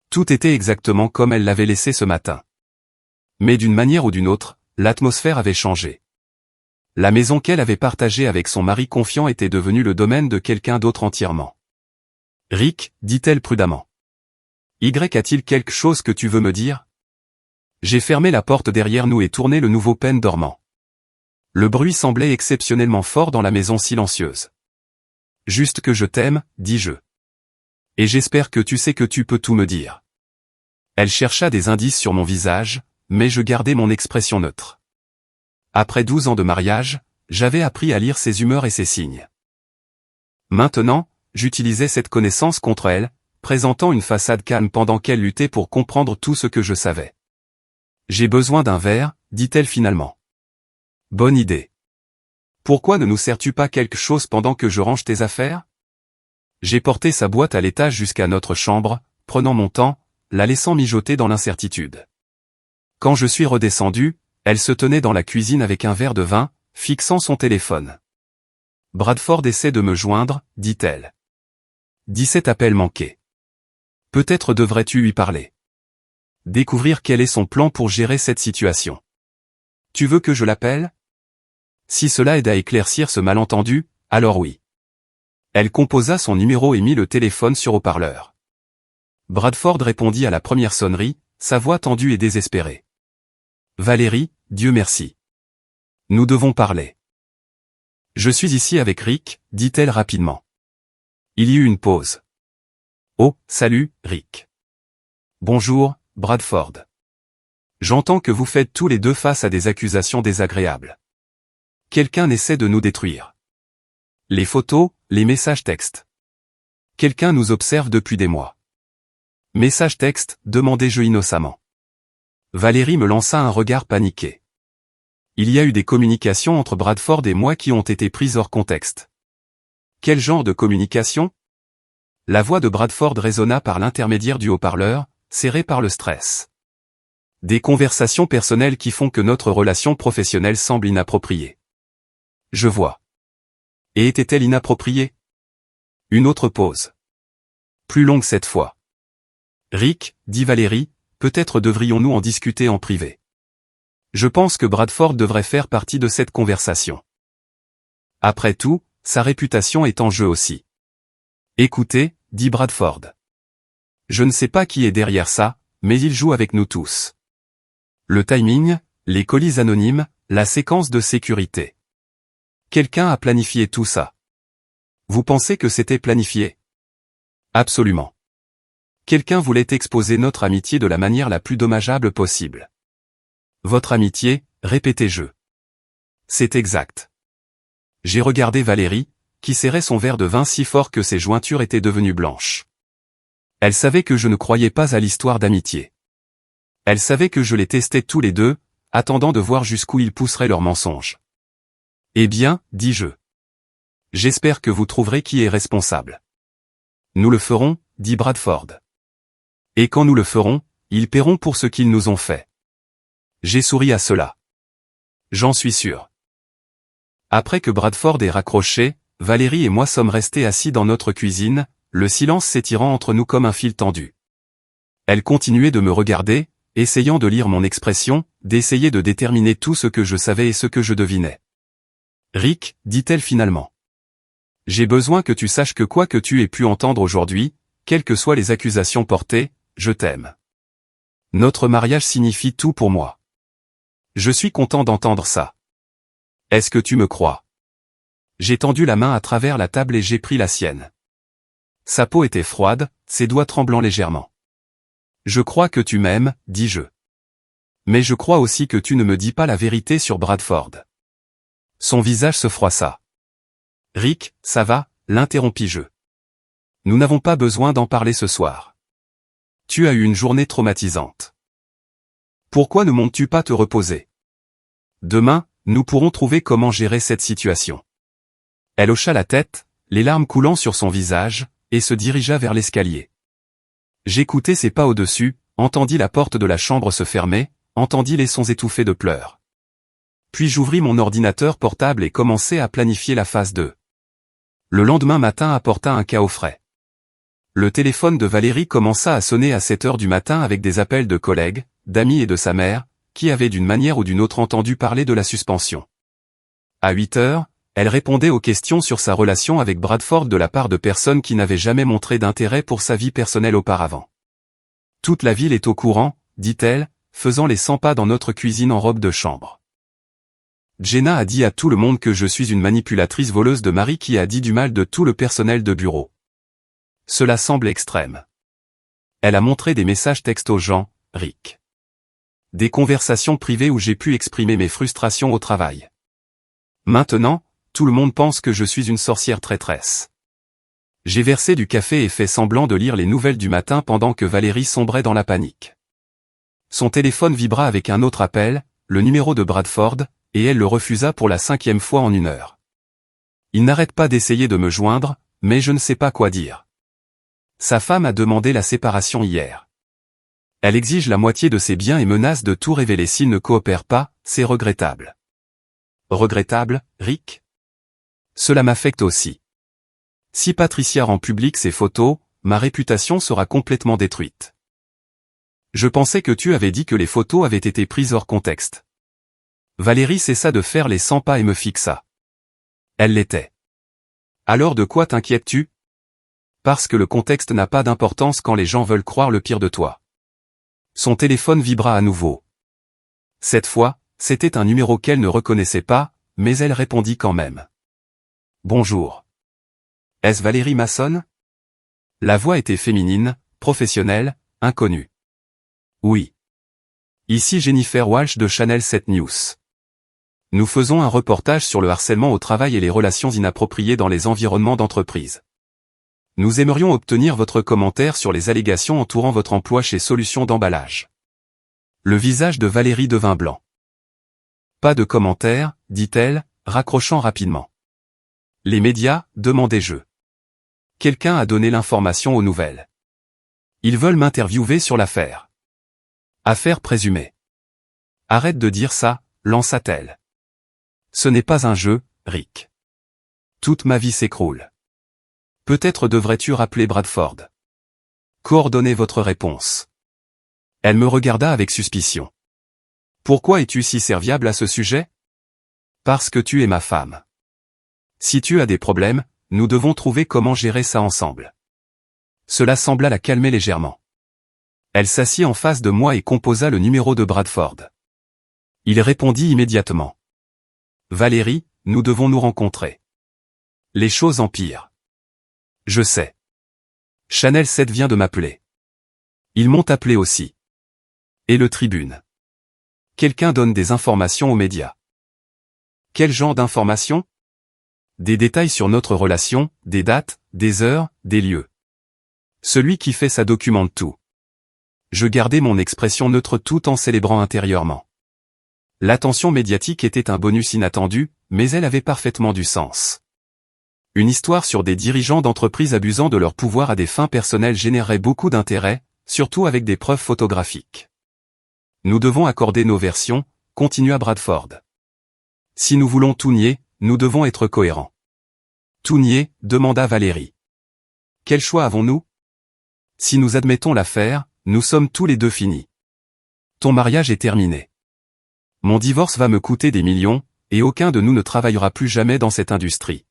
[SPEAKER 1] Tout était exactement comme elle l'avait laissé ce matin. Mais d'une manière ou d'une autre, l'atmosphère avait changé. La maison qu'elle avait partagée avec son mari confiant était devenue le domaine de quelqu'un d'autre entièrement. Rick, dit-elle prudemment. Y a-t-il quelque chose que tu veux me dire? J'ai fermé la porte derrière nous et tourné le nouveau pen dormant. Le bruit semblait exceptionnellement fort dans la maison silencieuse. Juste que je t'aime, dis-je. Et j'espère que tu sais que tu peux tout me dire. Elle chercha des indices sur mon visage, mais je gardais mon expression neutre. Après 12 ans de mariage, j'avais appris à lire ses humeurs et ses signes. Maintenant, j'utilisais cette connaissance contre elle, présentant une façade calme pendant qu'elle luttait pour comprendre tout ce que je savais. J'ai besoin d'un verre, dit-elle finalement. Bonne idée. Pourquoi ne nous sers-tu pas quelque chose pendant que je range tes affaires? J'ai porté sa boîte à l'étage jusqu'à notre chambre, prenant mon temps, la laissant mijoter dans l'incertitude. Quand je suis redescendu, elle se tenait dans la cuisine avec un verre de vin, fixant son téléphone. Bradford essaie de me joindre, dit-elle. 17 appels manqués. Peut-être devrais-tu lui parler. Découvrir quel est son plan pour gérer cette situation. Tu veux que je l'appelle? Si cela aide à éclaircir ce malentendu, alors oui. Elle composa son numéro et mit le téléphone sur haut-parleur. Bradford répondit à la première sonnerie, sa voix tendue et désespérée. Valérie, Dieu merci. Nous devons parler. Je suis ici avec Rick, dit-elle rapidement. Il y eut une pause. Oh, salut, Rick. Bonjour, Bradford. J'entends que vous faites tous les deux face à des accusations désagréables. Quelqu'un essaie de nous détruire. Les photos, les messages textes. Quelqu'un nous observe depuis des mois. Message texte, demandai-je innocemment. Valérie me lança un regard paniqué. Il y a eu des communications entre Bradford et moi qui ont été prises hors contexte. Quel genre de communication? La voix de Bradford résonna par l'intermédiaire du haut-parleur, serré par le stress. Des conversations personnelles qui font que notre relation professionnelle semble inappropriée. Je vois. Et était-elle inappropriée? Une autre pause. Plus longue cette fois. Rick, dit Valérie, peut-être devrions-nous en discuter en privé. Je pense que Bradford devrait faire partie de cette conversation. Après tout, sa réputation est en jeu aussi. Écoutez, dit Bradford. Je ne sais pas qui est derrière ça, mais il joue avec nous tous. Le timing, les colis anonymes, la séquence de sécurité. Quelqu'un a planifié tout ça. Vous pensez que c'était planifié? Absolument. Quelqu'un voulait exposer notre amitié de la manière la plus dommageable possible. Votre amitié, répétai-je. C'est exact. J'ai regardé Valérie, qui serrait son verre de vin si fort que ses jointures étaient devenues blanches. Elle savait que je ne croyais pas à l'histoire d'amitié. Elle savait que je les testais tous les deux, attendant de voir jusqu'où ils pousseraient leurs mensonges. Eh bien, dis-je. J'espère que vous trouverez qui est responsable. Nous le ferons, dit Bradford. Et quand nous le ferons, ils paieront pour ce qu'ils nous ont fait. J'ai souri à cela. J'en suis sûr. Après que Bradford ait raccroché, Valérie et moi sommes restés assis dans notre cuisine, le silence s'étirant entre nous comme un fil tendu. Elle continuait de me regarder, essayant de lire mon expression, d'essayer de déterminer tout ce que je savais et ce que je devinais. Rick, dit-elle finalement. J'ai besoin que tu saches que quoi que tu aies pu entendre aujourd'hui, quelles que soient les accusations portées, je t'aime. Notre mariage signifie tout pour moi. Je suis content d'entendre ça. Est-ce que tu me crois? J'ai tendu la main à travers la table et j'ai pris la sienne. Sa peau était froide, ses doigts tremblant légèrement. Je crois que tu m'aimes, dis-je. Mais je crois aussi que tu ne me dis pas la vérité sur Bradford. Son visage se froissa. Rick, ça va, l'interrompis-je. Nous n'avons pas besoin d'en parler ce soir. Tu as eu une journée traumatisante. Pourquoi ne montes-tu pas te reposer? Demain, nous pourrons trouver comment gérer cette situation. Elle hocha la tête, les larmes coulant sur son visage, et se dirigea vers l'escalier. J'écoutai ses pas au-dessus, entendis la porte de la chambre se fermer, entendis les sons étouffés de pleurs. Puis j'ouvris mon ordinateur portable et commençai à planifier la phase 2. Le lendemain matin apporta un chaos frais. Le téléphone de Valérie commença à sonner à 7 heures du matin avec des appels de collègues, d'amis et de sa mère, qui avaient d'une manière ou d'une autre entendu parler de la suspension. À 8 heures, elle répondait aux questions sur sa relation avec Bradford de la part de personnes qui n'avaient jamais montré d'intérêt pour sa vie personnelle auparavant. Toute la ville est au courant, dit-elle, faisant les 100 pas dans notre cuisine en robe de chambre. Jenna a dit à tout le monde que je suis une manipulatrice voleuse de mari qui a dit du mal de tout le personnel de bureau. Cela semble extrême. Elle a montré des messages textes aux gens, Rick. Des conversations privées où j'ai pu exprimer mes frustrations au travail. Maintenant, tout le monde pense que je suis une sorcière traîtresse. J'ai versé du café et fait semblant de lire les nouvelles du matin pendant que Valérie sombrait dans la panique. Son téléphone vibra avec un autre appel, le numéro de Bradford, et elle le refusa pour la 5e fois en 1 heure. Il n'arrête pas d'essayer de me joindre, mais je ne sais pas quoi dire. Sa femme a demandé la séparation hier. Elle exige la moitié de ses biens et menace de tout révéler s'il ne coopère pas, c'est regrettable. Regrettable, Rick? Cela m'affecte aussi. Si Patricia rend public ses photos, ma réputation sera complètement détruite. Je pensais que tu avais dit que les photos avaient été prises hors contexte. Valérie cessa de faire les 100 pas et me fixa. Elle l'était. Alors de quoi t'inquiètes-tu? Parce que le contexte n'a pas d'importance quand les gens veulent croire le pire de toi. Son téléphone vibra à nouveau. Cette fois, c'était un numéro qu'elle ne reconnaissait pas, mais elle répondit quand même. Bonjour. Est-ce Valérie Masson? La voix était féminine, professionnelle, inconnue. Oui. Ici Jennifer Walsh de Channel 7 News. Nous faisons un reportage sur le harcèlement au travail et les relations inappropriées dans les environnements d'entreprise. Nous aimerions obtenir votre commentaire sur les allégations entourant votre emploi chez Solutions d'emballage. Le visage de Valérie devint blanc. Pas de commentaire, dit-elle, raccrochant rapidement. Les médias, demandai-je. Quelqu'un a donné l'information aux nouvelles. Ils veulent m'interviewer sur l'affaire. Affaire présumée. Arrête de dire ça, lança-t-elle. Ce n'est pas un jeu, Rick. Toute ma vie s'écroule. Peut-être devrais-tu rappeler Bradford. Coordonnez votre réponse. Elle me regarda avec suspicion. Pourquoi es-tu si serviable à ce sujet? Parce que tu es ma femme. Si tu as des problèmes, nous devons trouver comment gérer ça ensemble. Cela sembla la calmer légèrement. Elle s'assit en face de moi et composa le numéro de Bradford. Il répondit immédiatement. Valérie, nous devons nous rencontrer. Les choses empirent. Je sais. Channel 7 vient de m'appeler. Ils m'ont appelé aussi. Et le Tribune. Quelqu'un donne des informations aux médias. Quel genre d'informations? Des détails sur notre relation, des dates, des heures, des lieux. Celui qui fait ça documente tout. Je gardais mon expression neutre tout en célébrant intérieurement. L'attention médiatique était un bonus inattendu, mais elle avait parfaitement du sens. Une histoire sur des dirigeants d'entreprises abusant de leur pouvoir à des fins personnelles générerait beaucoup d'intérêt, surtout avec des preuves photographiques. Nous devons accorder nos versions, continua Bradford. Si nous voulons tout nier, nous devons être cohérents. Tout nier, demanda Valérie. Quel choix avons-nous? Si nous admettons l'affaire, nous sommes tous les deux finis. Ton mariage est terminé. Mon divorce va me coûter des millions, et aucun de nous ne travaillera plus jamais dans cette industrie.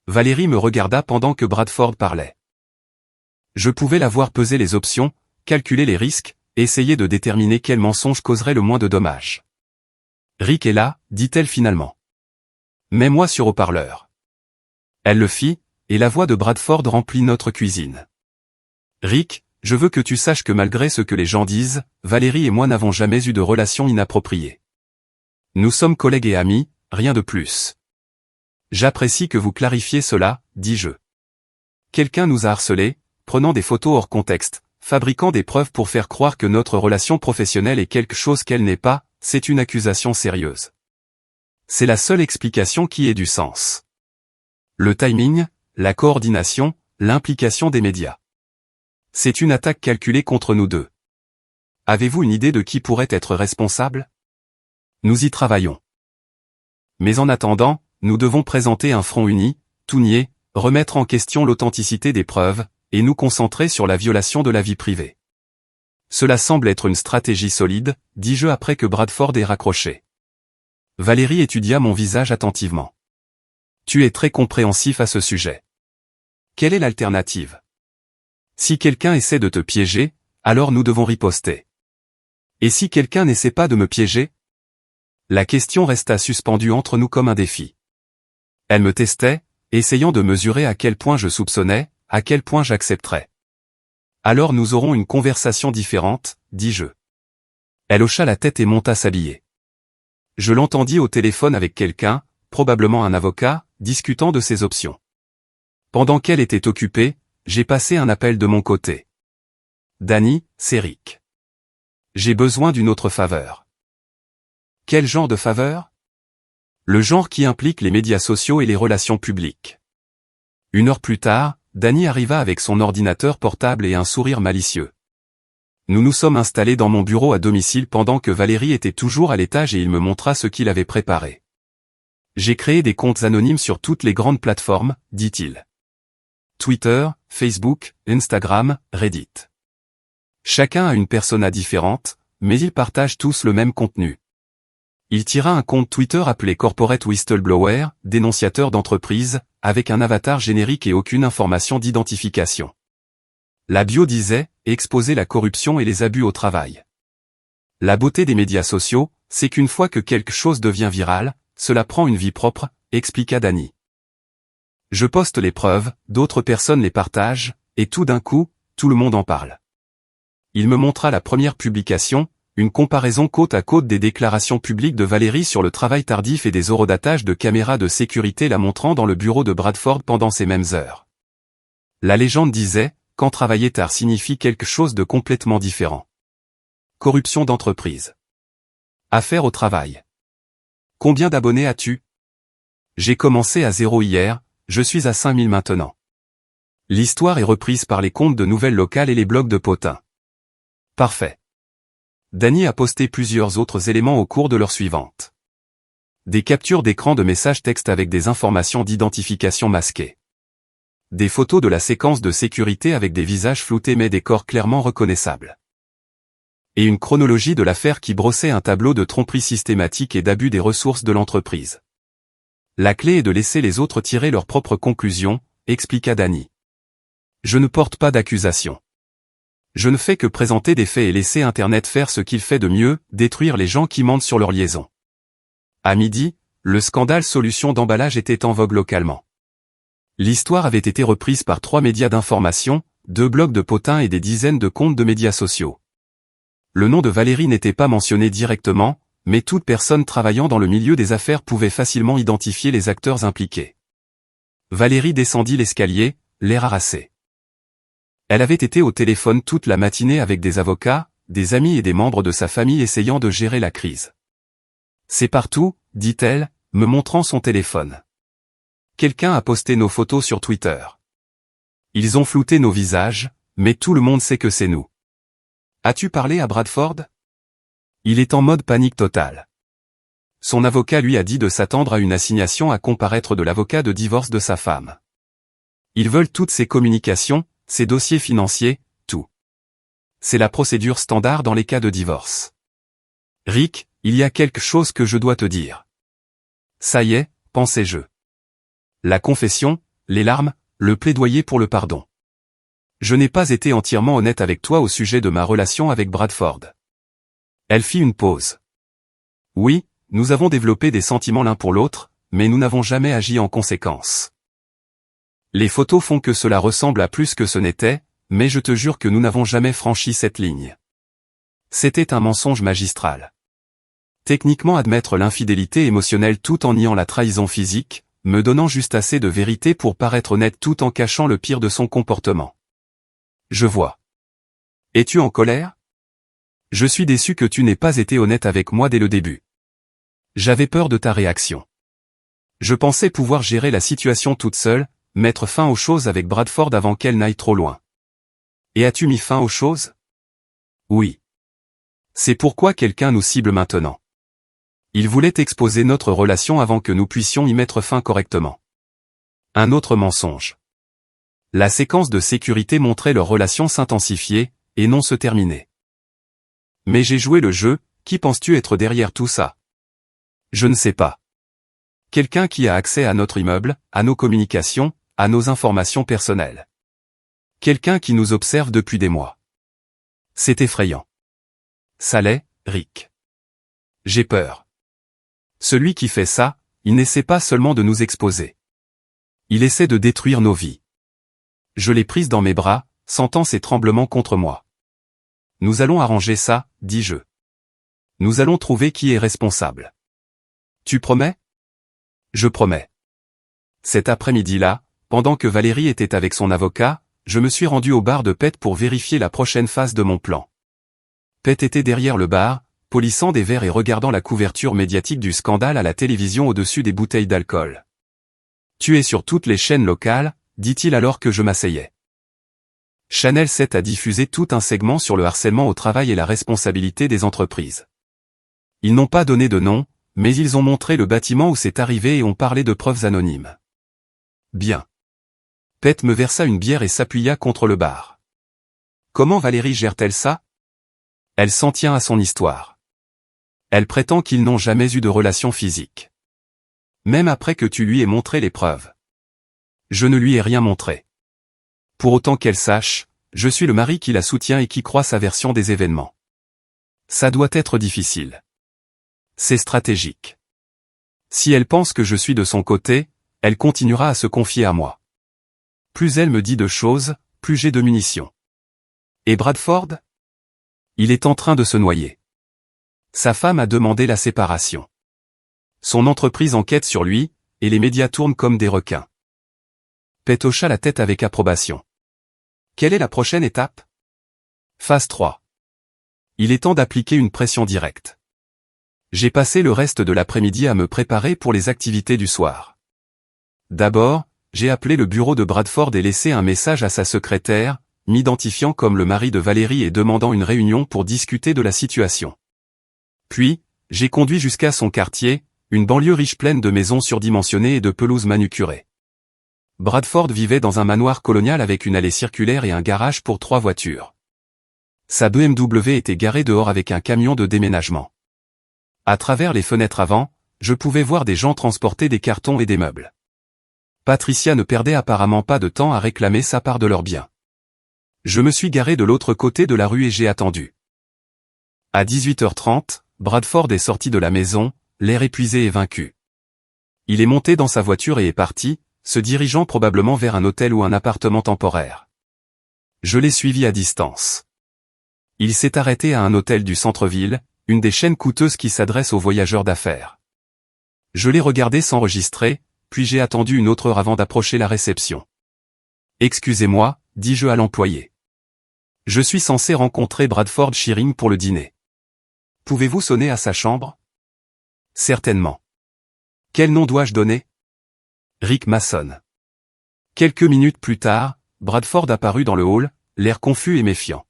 [SPEAKER 1] Valérie me regarda pendant que Bradford parlait. Je pouvais la voir peser les options, calculer les risques, essayer de déterminer quel mensonge causerait le moins de dommages. Rick est là, dit-elle finalement. Mets-moi sur haut-parleur. Elle le fit, et la voix de Bradford remplit notre cuisine. Rick, je veux que tu saches que malgré ce que les gens disent, Valérie et moi n'avons jamais eu de relation inappropriée. Nous sommes collègues et amis, rien de plus. J'apprécie que vous clarifiez cela, dis-je. Quelqu'un nous a harcelés, prenant des photos hors contexte, fabriquant des preuves pour faire croire que notre relation professionnelle est quelque chose qu'elle n'est pas, c'est une accusation sérieuse. C'est la seule explication qui ait du sens. Le timing, la coordination, l'implication des médias. C'est une attaque calculée contre nous deux. Avez-vous une idée de qui pourrait être responsable? Nous y travaillons. Mais en attendant, nous devons présenter un front uni, tout nier, remettre en question l'authenticité des preuves, et nous concentrer sur la violation de la vie privée. Cela semble être une stratégie solide, dis-je après que Bradford ait raccroché. Valérie étudia mon visage attentivement. Tu es très compréhensif à ce sujet. Quelle est l'alternative? Si quelqu'un essaie de te piéger, alors nous devons riposter. Et si quelqu'un n'essaie pas de me piéger? La question resta suspendue entre nous comme un défi. Elle me testait, essayant de mesurer à quel point je soupçonnais, à quel point j'accepterais. Alors nous aurons une conversation différente, dis-je. Elle hocha la tête et monta s'habiller. Je l'entendis au téléphone avec quelqu'un, probablement un avocat, discutant de ses options. Pendant qu'elle était occupée, j'ai passé un appel de mon côté. Danny, c'est Rick. J'ai besoin d'une autre faveur. Quel genre de faveur? Le genre qui implique les médias sociaux et les relations publiques. 1 heure plus tard, Danny arriva avec son ordinateur portable et un sourire malicieux. Nous nous sommes installés dans mon bureau à domicile pendant que Valérie était toujours à l'étage et il me montra ce qu'il avait préparé. J'ai créé des comptes anonymes sur toutes les grandes plateformes, dit-il. Twitter, Facebook, Instagram, Reddit. Chacun a une persona différente, mais ils partagent tous le même contenu. Il tira un compte Twitter appelé Corporate Whistleblower, dénonciateur d'entreprise, avec un avatar générique et aucune information d'identification. La bio disait « Exposer la corruption et les abus au travail ». La beauté des médias sociaux, c'est qu'une fois que quelque chose devient viral, cela prend une vie propre, expliqua Danny. Je poste les preuves, d'autres personnes les partagent, et tout d'un coup, tout le monde en parle. Il me montra la première publication, une comparaison côte à côte des déclarations publiques de Valérie sur le travail tardif et des horodatages de caméras de sécurité la montrant dans le bureau de Bradford pendant ces mêmes heures. La légende disait, quand travailler tard signifie quelque chose de complètement différent. Corruption d'entreprise. Affaire au travail. Combien d'abonnés as-tu? J'ai commencé à 0 hier, je suis à 5000 maintenant. L'histoire est reprise par les comptes de nouvelles locales et les blogs de potins. Parfait. Danny a posté plusieurs autres éléments au cours de l'heure suivante. Des captures d'écran de messages textes avec des informations d'identification masquées. Des photos de la séquence de sécurité avec des visages floutés mais des corps clairement reconnaissables. Et une chronologie de l'affaire qui brossait un tableau de tromperie systématique et d'abus des ressources de l'entreprise. La clé est de laisser les autres tirer leurs propres conclusions, expliqua Danny. Je ne porte pas d'accusation. Je ne fais que présenter des faits et laisser Internet faire ce qu'il fait de mieux, détruire les gens qui mentent sur leur liaison. À midi, le scandale solution d'emballage était en vogue localement. L'histoire avait été reprise par 3 médias d'information, 2 blogs de potins et des dizaines de comptes de médias sociaux. Le nom de Valérie n'était pas mentionné directement, mais toute personne travaillant dans le milieu des affaires pouvait facilement identifier les acteurs impliqués. Valérie descendit l'escalier, l'air harassé. Elle avait été au téléphone toute la matinée avec des avocats, des amis et des membres de sa famille essayant de gérer la crise. C'est partout, dit-elle, me montrant son téléphone. Quelqu'un a posté nos photos sur Twitter. Ils ont flouté nos visages, mais tout le monde sait que c'est nous. As-tu parlé à Bradford? Il est en mode panique totale. Son avocat lui a dit de s'attendre à une assignation à comparaître de l'avocat de divorce de sa femme. Ils veulent toutes ses communications, ses dossiers financiers, tout. C'est la procédure standard dans les cas de divorce. Rick, il y a quelque chose que je dois te dire. Ça y est, pensais-je. La confession, les larmes, le plaidoyer pour le pardon. Je n'ai pas été entièrement honnête avec toi au sujet de ma relation avec Bradford. Elle fit une pause. Oui, nous avons développé des sentiments l'un pour l'autre, mais nous n'avons jamais agi en conséquence. Les photos font que cela ressemble à plus que ce n'était, mais je te jure que nous n'avons jamais franchi cette ligne. C'était un mensonge magistral. Techniquement admettre l'infidélité émotionnelle tout en niant la trahison physique, me donnant juste assez de vérité pour paraître honnête tout en cachant le pire de son comportement. Je vois. Es-tu en colère? Je suis déçu que tu n'aies pas été honnête avec moi dès le début. J'avais peur de ta réaction. Je pensais pouvoir gérer la situation toute seule, mettre fin aux choses avec Bradford avant qu'elle n'aille trop loin. Et as-tu mis fin aux choses? Oui. C'est pourquoi quelqu'un nous cible maintenant. Il voulait exposer notre relation avant que nous puissions y mettre fin correctement. Un autre mensonge. La séquence de sécurité montrait leur relation s'intensifier, et non se terminer. Mais j'ai joué le jeu, qui penses-tu être derrière tout ça? Je ne sais pas. Quelqu'un qui a accès à notre immeuble, à nos communications, à nos informations personnelles. Quelqu'un qui nous observe depuis des mois. C'est effrayant. Ça l'est, Rick. J'ai peur. Celui qui fait ça, il n'essaie pas seulement de nous exposer. Il essaie de détruire nos vies. Je l'ai prise dans mes bras, sentant ses tremblements contre moi. Nous allons arranger ça, dis-je. Nous allons trouver qui est responsable. Tu promets? Je promets. Cet après-midi-là, pendant que Valérie était avec son avocat, je me suis rendu au bar de Pet pour vérifier la prochaine phase de mon plan. Pet était derrière le bar, polissant des verres et regardant la couverture médiatique du scandale à la télévision au-dessus des bouteilles d'alcool. Tu es sur toutes les chaînes locales, dit-il alors que je m'asseyais. Channel 7 a diffusé tout un segment sur le harcèlement au travail et la responsabilité des entreprises. Ils n'ont pas donné de nom, mais ils ont montré le bâtiment où c'est arrivé et ont parlé de preuves anonymes. Bien. Pet me versa une bière et s'appuya contre le bar. Comment Valérie gère-t-elle ça? Elle s'en tient à son histoire. Elle prétend qu'ils n'ont jamais eu de relation physique. Même après que tu lui aies montré les preuves. Je ne lui ai rien montré. Pour autant qu'elle sache, je suis le mari qui la soutient et qui croit sa version des événements. Ça doit être difficile. C'est stratégique. Si elle pense que je suis de son côté, elle continuera à se confier à moi. Plus elle me dit de choses, plus j'ai de munitions. Et Bradford? Il est en train de se noyer. Sa femme a demandé la séparation. Son entreprise enquête sur lui, et les médias tournent comme des requins. Pet hocha la tête avec approbation. Quelle est la prochaine étape? Phase 3. Il est temps d'appliquer une pression directe. J'ai passé le reste de l'après-midi à me préparer pour les activités du soir. D'abord, j'ai appelé le bureau de Bradford et laissé un message à sa secrétaire, m'identifiant comme le mari de Valérie et demandant une réunion pour discuter de la situation. Puis, j'ai conduit jusqu'à son quartier, une banlieue riche pleine de maisons surdimensionnées et de pelouses manucurées. Bradford vivait dans un manoir colonial avec une allée circulaire et un garage pour 3 voitures. Sa BMW était garée dehors avec un camion de déménagement. À travers les fenêtres avant, je pouvais voir des gens transporter des cartons et des meubles. Patricia ne perdait apparemment pas de temps à réclamer sa part de leurs biens. Je me suis garé de l'autre côté de la rue et j'ai attendu. À 18h30, Bradford est sorti de la maison, l'air épuisé et vaincu. Il est monté dans sa voiture et est parti, se dirigeant probablement vers un hôtel ou un appartement temporaire. Je l'ai suivi à distance. Il s'est arrêté à un hôtel du centre-ville, une des chaînes coûteuses qui s'adressent aux voyageurs d'affaires. Je l'ai regardé s'enregistrer, puis j'ai attendu une autre heure avant d'approcher la réception. « Excusez-moi » dis-je à l'employé. « Je suis censé rencontrer Bradford Shearing pour le dîner. Pouvez-vous sonner à sa chambre ?»« Certainement. »« Quel nom dois-je donner ?»« Rick Mason. » Quelques minutes plus tard, Bradford apparut dans le hall, l'air confus et méfiant.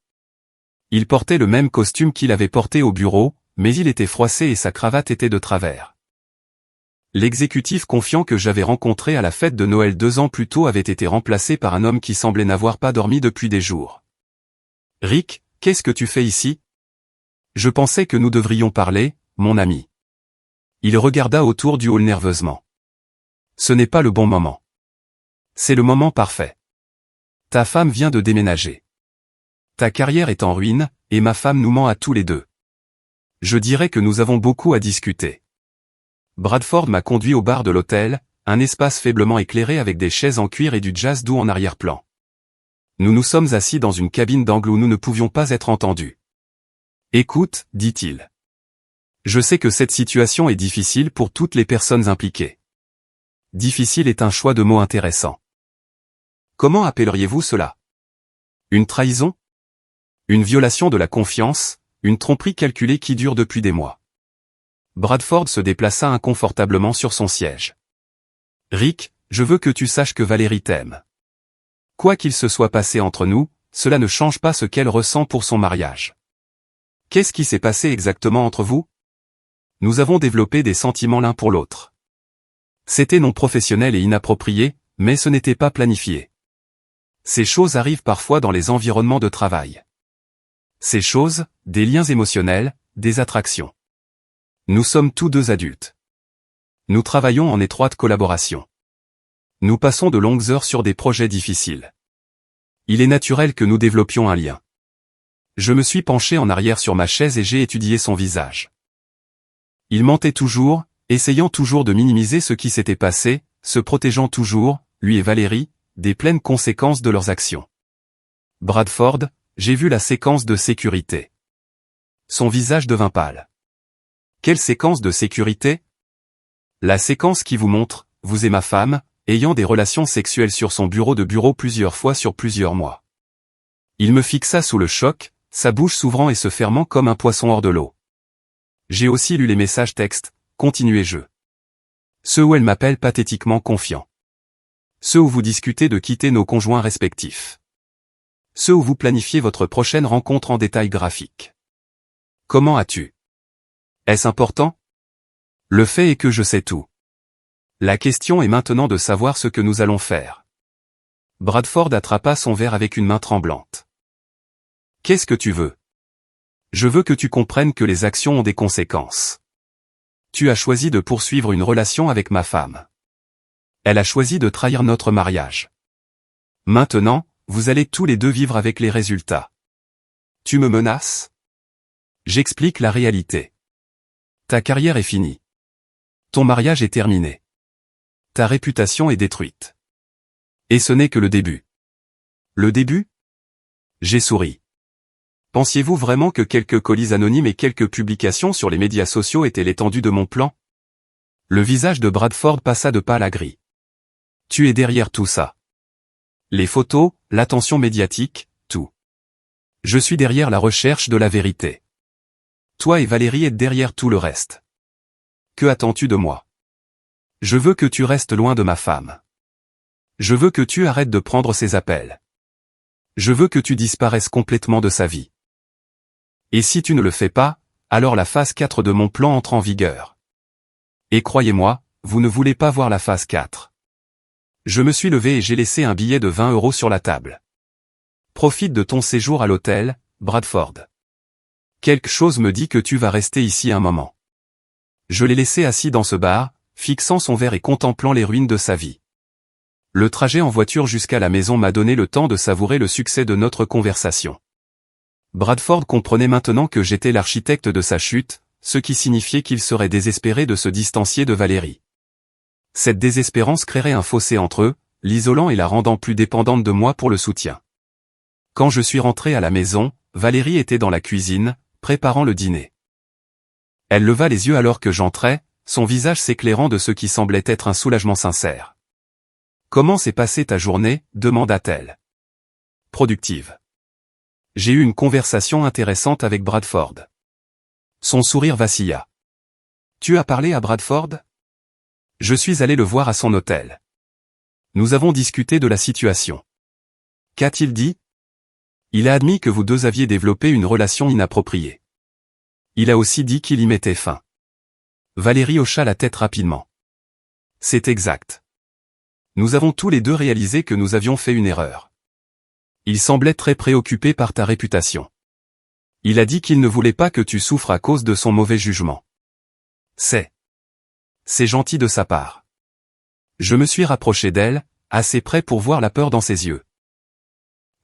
[SPEAKER 1] Il portait le même costume qu'il avait porté au bureau, mais il était froissé et sa cravate était de travers. L'exécutif confiant que j'avais rencontré à la fête de Noël 2 ans plus tôt avait été remplacé par un homme qui semblait n'avoir pas dormi depuis des jours. « Rick, qu'est-ce que tu fais ici ? Je pensais que nous devrions parler, mon ami. » Il regarda autour du hall nerveusement. « Ce n'est pas le bon moment. » « C'est le moment parfait. Ta femme vient de déménager. Ta carrière est en ruine, et ma femme nous ment à tous les deux. Je dirais que nous avons beaucoup à discuter. » Bradford m'a conduit au bar de l'hôtel, un espace faiblement éclairé avec des chaises en cuir et du jazz doux en arrière-plan. Nous nous sommes assis dans une cabine d'angle où nous ne pouvions pas être entendus. « Écoute, dit-il. Je sais que cette situation est difficile pour toutes les personnes impliquées. Difficile est un choix de mots intéressant. Comment appelleriez-vous cela? Une trahison? Une violation de la confiance, une tromperie calculée qui dure depuis des mois. » Bradford se déplaça inconfortablement sur son siège. « Rick, je veux que tu saches que Valérie t'aime. Quoi qu'il se soit passé entre nous, cela ne change pas ce qu'elle ressent pour son mariage. Qu'est-ce qui s'est passé exactement entre vous? Nous avons développé des sentiments l'un pour l'autre. C'était non professionnel et inapproprié, mais ce n'était pas planifié. Ces choses arrivent parfois dans les environnements de travail. Ces choses, des liens émotionnels, des attractions. Nous sommes tous deux adultes. Nous travaillons en étroite collaboration. Nous passons de longues heures sur des projets difficiles. Il est naturel que nous développions un lien. » Je me suis penché en arrière sur ma chaise et j'ai étudié son visage. Il mentait toujours, essayant toujours de minimiser ce qui s'était passé, se protégeant toujours, lui et Valérie, des pleines conséquences de leurs actions. Bradford, j'ai vu la séquence de sécurité. Son visage devint pâle. Quelle séquence de sécurité? La séquence qui vous montre, vous et ma femme, ayant des relations sexuelles sur son bureau de bureau plusieurs fois sur plusieurs mois. Il me fixa sous le choc, sa bouche s'ouvrant et se fermant comme un poisson hors de l'eau. J'ai aussi lu les messages textes, continuai-je. Ceux où elle m'appelle pathétiquement confiant. Ceux où vous discutez de quitter nos conjoints respectifs. Ceux où vous planifiez votre prochaine rencontre en détail graphique. Comment as-tu? Est-ce important? Le fait est que je sais tout. La question est maintenant de savoir ce que nous allons faire. Bradford attrapa son verre avec une main tremblante. Qu'est-ce que tu veux? Je veux que tu comprennes que les actions ont des conséquences. Tu as choisi de poursuivre une relation avec ma femme. Elle a choisi de trahir notre mariage. Maintenant, vous allez tous les deux vivre avec les résultats. Tu me menaces? J'explique la réalité. Ta carrière est finie. Ton mariage est terminé. Ta réputation est détruite. Et ce n'est que le début. Le début? J'ai souri. Pensiez-vous vraiment que quelques colis anonymes et quelques publications sur les médias sociaux étaient l'étendue de mon plan? Le visage de Bradford passa de pâle à gris. Tu es derrière tout ça. Les photos, l'attention médiatique, tout. Je suis derrière la recherche de la vérité. Toi et Valérie êtes derrière tout le reste. Que attends-tu de moi? Je veux que tu restes loin de ma femme. Je veux que tu arrêtes de prendre ses appels. Je veux que tu disparaisses complètement de sa vie. Et si tu ne le fais pas, alors la phase 4 de mon plan entre en vigueur. Et croyez-moi, vous ne voulez pas voir la phase 4. Je me suis levé et j'ai laissé un billet de 20 € sur la table. Profite de ton séjour à l'hôtel, Bradford. Quelque chose me dit que tu vas rester ici un moment. Je l'ai laissé assis dans ce bar, fixant son verre et contemplant les ruines de sa vie. Le trajet en voiture jusqu'à la maison m'a donné le temps de savourer le succès de notre conversation. Bradford comprenait maintenant que j'étais l'architecte de sa chute, ce qui signifiait qu'il serait désespéré de se distancier de Valérie. Cette désespérance créerait un fossé entre eux, l'isolant et la rendant plus dépendante de moi pour le soutien. Quand je suis rentré à la maison, Valérie était dans la cuisine, préparant le dîner. Elle leva les yeux alors que j'entrais, son visage s'éclairant de ce qui semblait être un soulagement sincère. « Comment s'est passée ta journée ?» demanda-t-elle. « Productive. J'ai eu une conversation intéressante avec Bradford. » Son sourire vacilla. « Tu as parlé à Bradford ?» Je suis allé le voir à son hôtel. Nous avons discuté de la situation. Qu'a-t-il dit? Il a admis que vous deux aviez développé une relation inappropriée. Il a aussi dit qu'il y mettait fin. Valérie hocha la tête rapidement. C'est exact. Nous avons tous les deux réalisé que nous avions fait une erreur. Il semblait très préoccupé par ta réputation. Il a dit qu'il ne voulait pas que tu souffres à cause de son mauvais jugement. C'est gentil de sa part. Je me suis rapproché d'elle, assez près pour voir la peur dans ses yeux.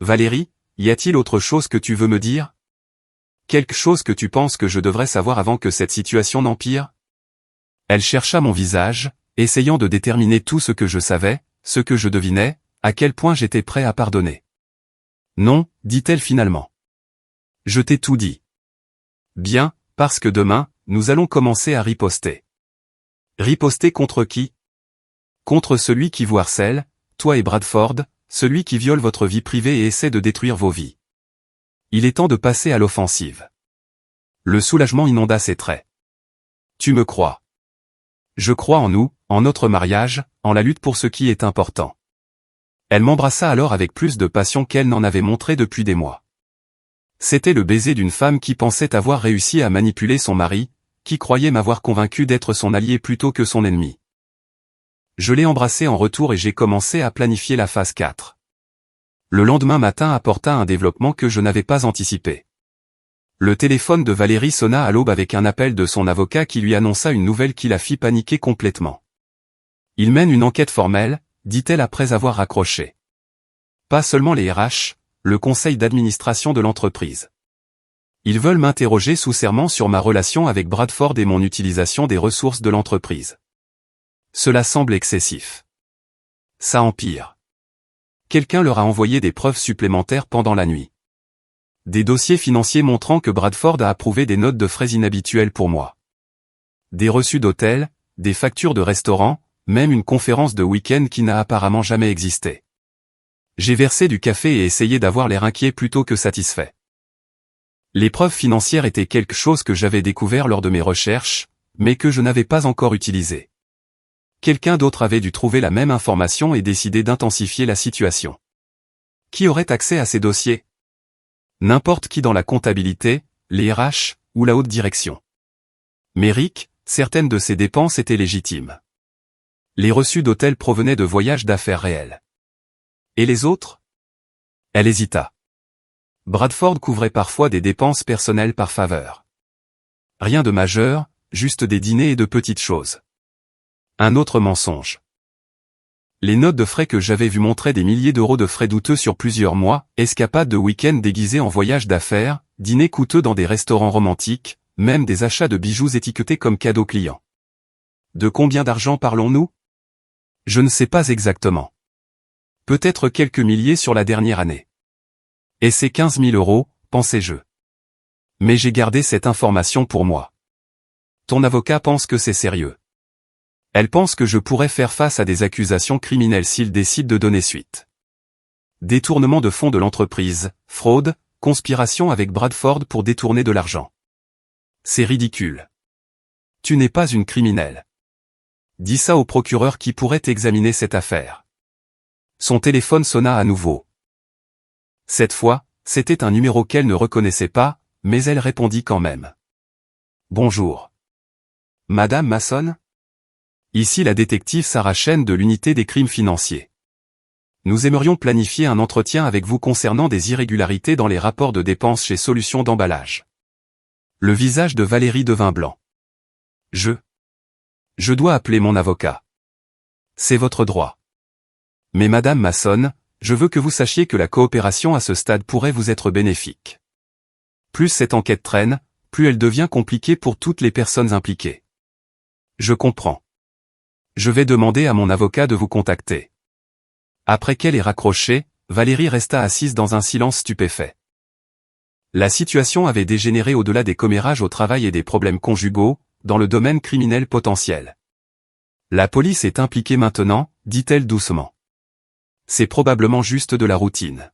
[SPEAKER 1] Valérie, y a-t-il autre chose que tu veux me dire? Quelque chose que tu penses que je devrais savoir avant que cette situation n'empire? Elle chercha mon visage, essayant de déterminer tout ce que je savais, ce que je devinais, à quel point j'étais prêt à pardonner. Non, dit-elle finalement. Je t'ai tout dit. Bien, parce que demain, nous allons commencer à riposter. Riposter contre qui? Contre celui qui vous harcèle, toi et Bradford, celui qui viole votre vie privée et essaie de détruire vos vies. Il est temps de passer à l'offensive. Le soulagement inonda ses traits. Tu me crois. Je crois en nous, en notre mariage, en la lutte pour ce qui est important. Elle m'embrassa alors avec plus de passion qu'elle n'en avait montré depuis des mois. C'était le baiser d'une femme qui pensait avoir réussi à manipuler son mari, qui croyait m'avoir convaincu d'être son allié plutôt que son ennemi. Je l'ai embrassé en retour et j'ai commencé à planifier la phase 4. Le lendemain matin apporta un développement que je n'avais pas anticipé. Le téléphone de Valérie sonna à l'aube avec un appel de son avocat qui lui annonça une nouvelle qui la fit paniquer complètement. « Il mène une enquête formelle », dit-elle après avoir raccroché. Pas seulement les RH, le conseil d'administration de l'entreprise. Ils veulent m'interroger sous serment sur ma relation avec Bradford et mon utilisation des ressources de l'entreprise. Cela semble excessif. Ça empire. Quelqu'un leur a envoyé des preuves supplémentaires pendant la nuit. Des dossiers financiers montrant que Bradford a approuvé des notes de frais inhabituelles pour moi. Des reçus d'hôtel, des factures de restaurant, même une conférence de week-end qui n'a apparemment jamais existé. J'ai versé du café et essayé d'avoir l'air inquiet plutôt que satisfait. Les preuves financières étaient quelque chose que j'avais découvert lors de mes recherches, mais que je n'avais pas encore utilisé. Quelqu'un d'autre avait dû trouver la même information et décider d'intensifier la situation. Qui aurait accès à ces dossiers? N'importe qui dans la comptabilité, les RH, ou la haute direction. Mais Rick, certaines de ces dépenses étaient légitimes. Les reçus d'hôtel provenaient de voyages d'affaires réels. Et les autres? Elle hésita. Bradford couvrait parfois des dépenses personnelles par faveur. Rien de majeur, juste des dîners et de petites choses. Un autre mensonge. Les notes de frais que j'avais vues montraient des milliers d'euros de frais douteux sur plusieurs mois, escapades de week-end déguisées en voyages d'affaires, dîners coûteux dans des restaurants romantiques, même des achats de bijoux étiquetés comme cadeaux clients. De combien d'argent parlons-nous? Je ne sais pas exactement. Peut-être quelques milliers sur la dernière année. Et c'est 15 000 euros, pensais-je. Mais j'ai gardé cette information pour moi. Ton avocat pense que c'est sérieux. Elle pense que je pourrais faire face à des accusations criminelles s'il décide de donner suite. Détournement de fonds de l'entreprise, fraude, conspiration avec Bradford pour détourner de l'argent. C'est ridicule. Tu n'es pas une criminelle. Dis ça au procureur qui pourrait examiner cette affaire. Son téléphone sonna à nouveau. Cette fois, c'était un numéro qu'elle ne reconnaissait pas, mais elle répondit quand même. Bonjour. Madame Masson? Ici la détective Sarah Chen de l'unité des crimes financiers. Nous aimerions planifier un entretien avec vous concernant des irrégularités dans les rapports de dépenses chez Solutions d'emballage. Le visage de Valérie devint blanc. Je dois appeler mon avocat. C'est votre droit. Mais Madame Masson, je veux que vous sachiez que la coopération à ce stade pourrait vous être bénéfique. Plus cette enquête traîne, plus elle devient compliquée pour toutes les personnes impliquées. Je comprends. Je vais demander à mon avocat de vous contacter. Après qu'elle ait raccroché, Valérie resta assise dans un silence stupéfait. La situation avait dégénéré au-delà des commérages au travail et des problèmes conjugaux, dans le domaine criminel potentiel. La police est impliquée maintenant, dit-elle doucement. C'est probablement juste de la routine.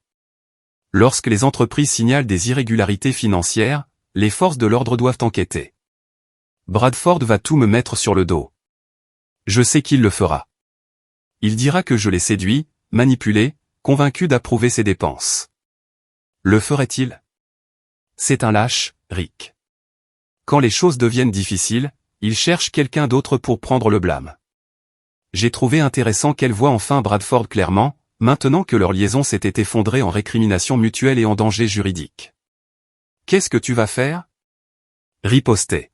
[SPEAKER 1] Lorsque les entreprises signalent des irrégularités financières, les forces de l'ordre doivent enquêter. Bradford va tout me mettre sur le dos. Je sais qu'il le fera. Il dira que je l'ai séduit, manipulé, convaincu d'approuver ses dépenses. Le ferait-il? C'est un lâche, Rick. Quand les choses deviennent difficiles, il cherche quelqu'un d'autre pour prendre le blâme. J'ai trouvé intéressant qu'elle voie enfin Bradford clairement, maintenant que leur liaison s'était effondrée en récrimination mutuelle et en danger juridique. Qu'est-ce que tu vas faire? Ripostait.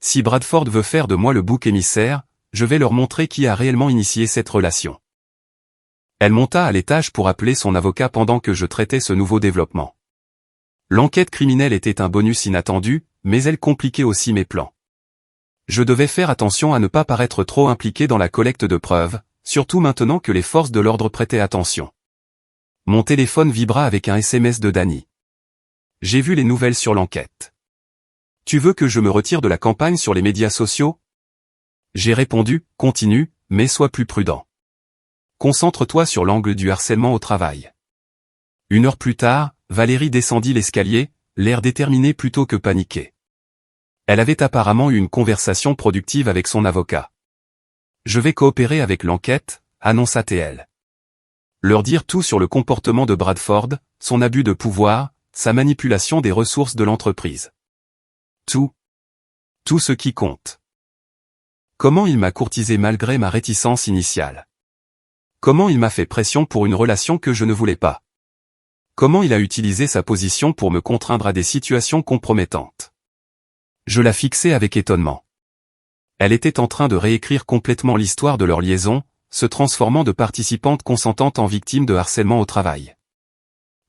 [SPEAKER 1] Si Bradford veut faire de moi le bouc émissaire, je vais leur montrer qui a réellement initié cette relation. Elle monta à l'étage pour appeler son avocat pendant que je traitais ce nouveau développement. L'enquête criminelle était un bonus inattendu, mais elle compliquait aussi mes plans. Je devais faire attention à ne pas paraître trop impliqué dans la collecte de preuves, surtout maintenant que les forces de l'ordre prêtaient attention. Mon téléphone vibra avec un SMS de Danny. J'ai vu les nouvelles sur l'enquête. Tu veux que je me retire de la campagne sur les médias sociaux? J'ai répondu, continue, mais sois plus prudent. Concentre-toi sur l'angle du harcèlement au travail. 1 heure plus tard, Valérie descendit l'escalier, l'air déterminé plutôt que paniqué. Elle avait apparemment eu une conversation productive avec son avocat. Je vais coopérer avec l'enquête, annonça-t-elle. Leur dire tout sur le comportement de Bradford, son abus de pouvoir, sa manipulation des ressources de l'entreprise. Tout. Tout ce qui compte. Comment il m'a courtisé malgré ma réticence initiale. Comment il m'a fait pression pour une relation que je ne voulais pas. Comment il a utilisé sa position pour me contraindre à des situations compromettantes. Je la fixais avec étonnement. Elle était en train de réécrire complètement l'histoire de leur liaison, se transformant de participante consentante en victime de harcèlement au travail.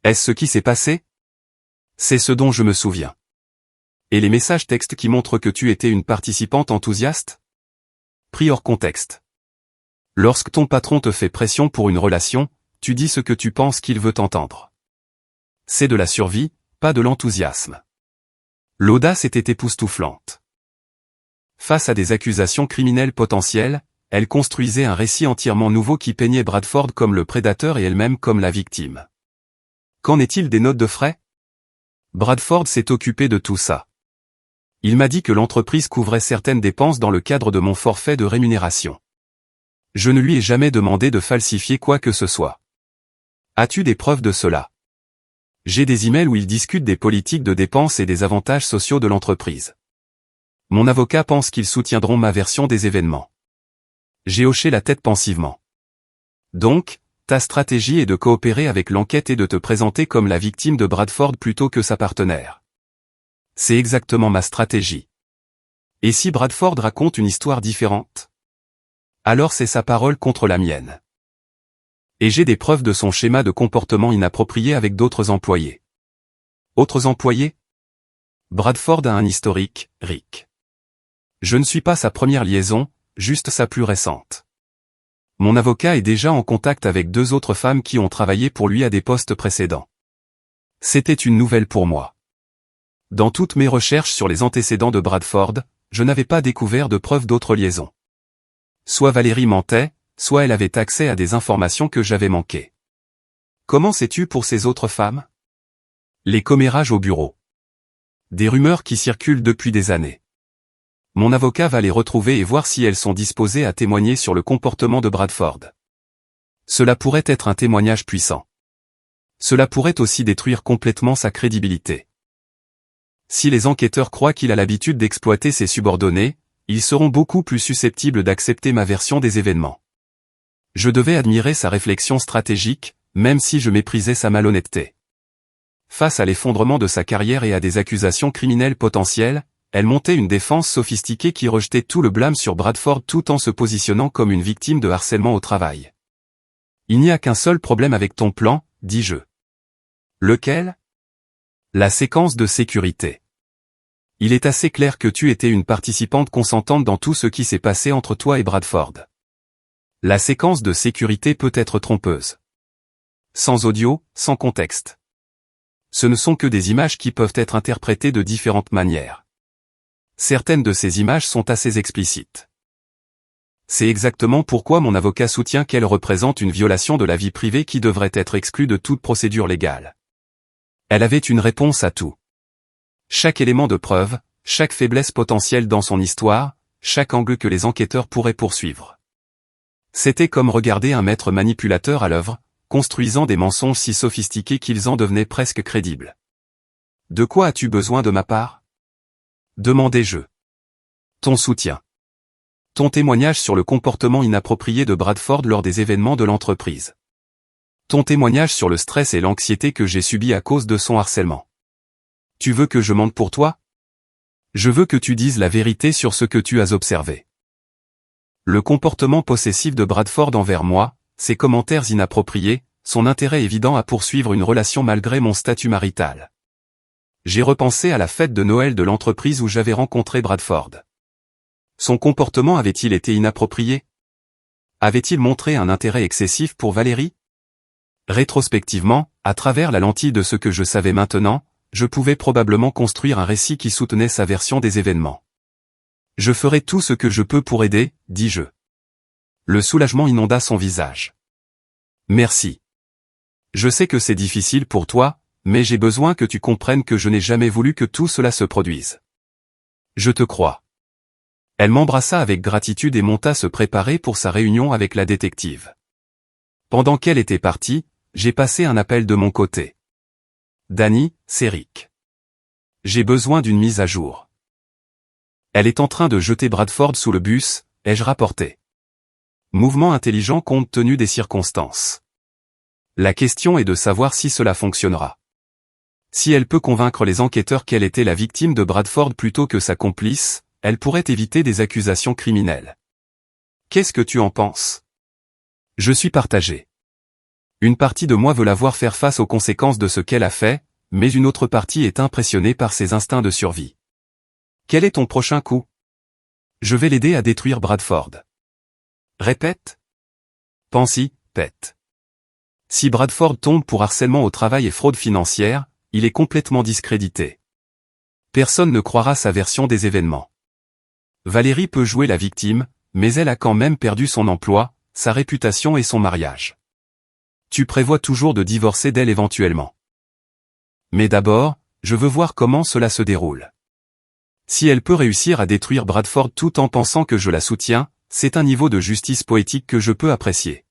[SPEAKER 1] Est-ce ce qui s'est passé? C'est ce dont je me souviens. Et les messages textes qui montrent que tu étais une participante enthousiaste? Pris hors contexte. Lorsque ton patron te fait pression pour une relation, tu dis ce que tu penses qu'il veut entendre. C'est de la survie, pas de l'enthousiasme. L'audace était époustouflante. Face à des accusations criminelles potentielles, elle construisait un récit entièrement nouveau qui peignait Bradford comme le prédateur et elle-même comme la victime. Qu'en est-il des notes de frais? Bradford s'est occupé de tout ça. Il m'a dit que l'entreprise couvrait certaines dépenses dans le cadre de mon forfait de rémunération. Je ne lui ai jamais demandé de falsifier quoi que ce soit. As-tu des preuves de cela? J'ai des emails où il discute des politiques de dépenses et des avantages sociaux de l'entreprise. Mon avocat pense qu'ils soutiendront ma version des événements. J'ai hoché la tête pensivement. Donc, ta stratégie est de coopérer avec l'enquête et de te présenter comme la victime de Bradford plutôt que sa partenaire. C'est exactement ma stratégie. Et si Bradford raconte une histoire différente? Alors c'est sa parole contre la mienne. Et j'ai des preuves de son schéma de comportement inapproprié avec d'autres employés. Autres employés? Bradford a un historique, Rick. Je ne suis pas sa première liaison, juste sa plus récente. Mon avocat est déjà en contact avec 2 autres femmes qui ont travaillé pour lui à des postes précédents. C'était une nouvelle pour moi. Dans toutes mes recherches sur les antécédents de Bradford, je n'avais pas découvert de preuves d'autres liaisons. Soit Valérie mentait, soit elle avait accès à des informations que j'avais manquées. Comment sais-tu pour ces autres femmes? Les commérages au bureau. Des rumeurs qui circulent depuis des années. Mon avocat va les retrouver et voir si elles sont disposées à témoigner sur le comportement de Bradford. Cela pourrait être un témoignage puissant. Cela pourrait aussi détruire complètement sa crédibilité. Si les enquêteurs croient qu'il a l'habitude d'exploiter ses subordonnés, ils seront beaucoup plus susceptibles d'accepter ma version des événements. Je devais admirer sa réflexion stratégique, même si je méprisais sa malhonnêteté. Face à l'effondrement de sa carrière et à des accusations criminelles potentielles, elle montait une défense sophistiquée qui rejetait tout le blâme sur Bradford tout en se positionnant comme une victime de harcèlement au travail. Il n'y a qu'un seul problème avec ton plan, dis-je. Lequel? La séquence de sécurité. Il est assez clair que tu étais une participante consentante dans tout ce qui s'est passé entre toi et Bradford. La séquence de sécurité peut être trompeuse. Sans audio, sans contexte. Ce ne sont que des images qui peuvent être interprétées de différentes manières. Certaines de ces images sont assez explicites. C'est exactement pourquoi mon avocat soutient qu'elle représente une violation de la vie privée qui devrait être exclue de toute procédure légale. Elle avait une réponse à tout. Chaque élément de preuve, chaque faiblesse potentielle dans son histoire, chaque angle que les enquêteurs pourraient poursuivre. C'était comme regarder un maître manipulateur à l'œuvre, construisant des mensonges si sophistiqués qu'ils en devenaient presque crédibles. De quoi as-tu besoin de ma part? Demandai-je. Ton soutien. Ton témoignage sur le comportement inapproprié de Bradford lors des événements de l'entreprise. Ton témoignage sur le stress et l'anxiété que j'ai subis à cause de son harcèlement. Tu veux que je mente pour toi? Je veux que tu dises la vérité sur ce que tu as observé. Le comportement possessif de Bradford envers moi, ses commentaires inappropriés, son intérêt évident à poursuivre une relation malgré mon statut marital. J'ai repensé à la fête de Noël de l'entreprise où j'avais rencontré Bradford. Son comportement avait-il été inapproprié? Avait-il montré un intérêt excessif pour Valérie? Rétrospectivement, à travers la lentille de ce que je savais maintenant, je pouvais probablement construire un récit qui soutenait sa version des événements. Je ferai tout ce que je peux pour aider, dis-je. Le soulagement inonda son visage. Merci. Je sais que c'est difficile pour toi, mais j'ai besoin que tu comprennes que je n'ai jamais voulu que tout cela se produise. Je te crois. Elle m'embrassa avec gratitude et monta se préparer pour sa réunion avec la détective. Pendant qu'elle était partie, j'ai passé un appel de mon côté. Danny, c'est Rick. J'ai besoin d'une mise à jour. Elle est en train de jeter Bradford sous le bus, ai-je rapporté. Mouvement intelligent compte tenu des circonstances. La question est de savoir si cela fonctionnera. Si elle peut convaincre les enquêteurs qu'elle était la victime de Bradford plutôt que sa complice, elle pourrait éviter des accusations criminelles. Qu'est-ce que tu en penses? Je suis partagé. Une partie de moi veut la voir faire face aux conséquences de ce qu'elle a fait, mais une autre partie est impressionnée par ses instincts de survie. Quel est ton prochain coup? Je vais l'aider à détruire Bradford. Répète. Pense-y, pète. Si Bradford tombe pour harcèlement au travail et fraude financière, il est complètement discrédité. Personne ne croira sa version des événements. Valérie peut jouer la victime, mais elle a quand même perdu son emploi, sa réputation et son mariage. Tu prévois toujours de divorcer d'elle éventuellement. Mais d'abord, je veux voir comment cela se déroule. Si elle peut réussir à détruire Bradford tout en pensant que je la soutiens, c'est un niveau de justice poétique que je peux apprécier.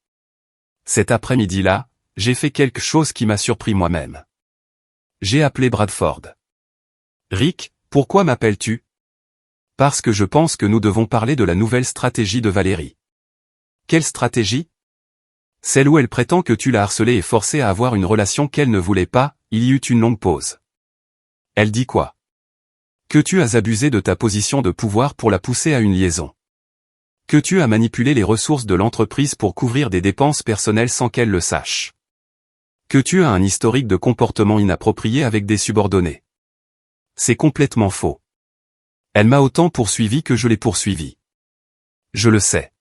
[SPEAKER 1] Cet après-midi-là, j'ai fait quelque chose qui m'a surpris moi-même. J'ai appelé Bradford. Rick, pourquoi m'appelles-tu? Parce que je pense que nous devons parler de la nouvelle stratégie de Valérie. Quelle stratégie? Celle où elle prétend que tu l'as harcelée et forcée à avoir une relation qu'elle ne voulait pas, il y eut une longue pause. Elle dit quoi? Que tu as abusé de ta position de pouvoir pour la pousser à une liaison. Que tu as manipulé les ressources de l'entreprise pour couvrir des dépenses personnelles sans qu'elle le sache. Que tu as un historique de comportement inapproprié avec des subordonnés. C'est complètement faux. Elle m'a autant poursuivi que je l'ai poursuivi. Je le sais.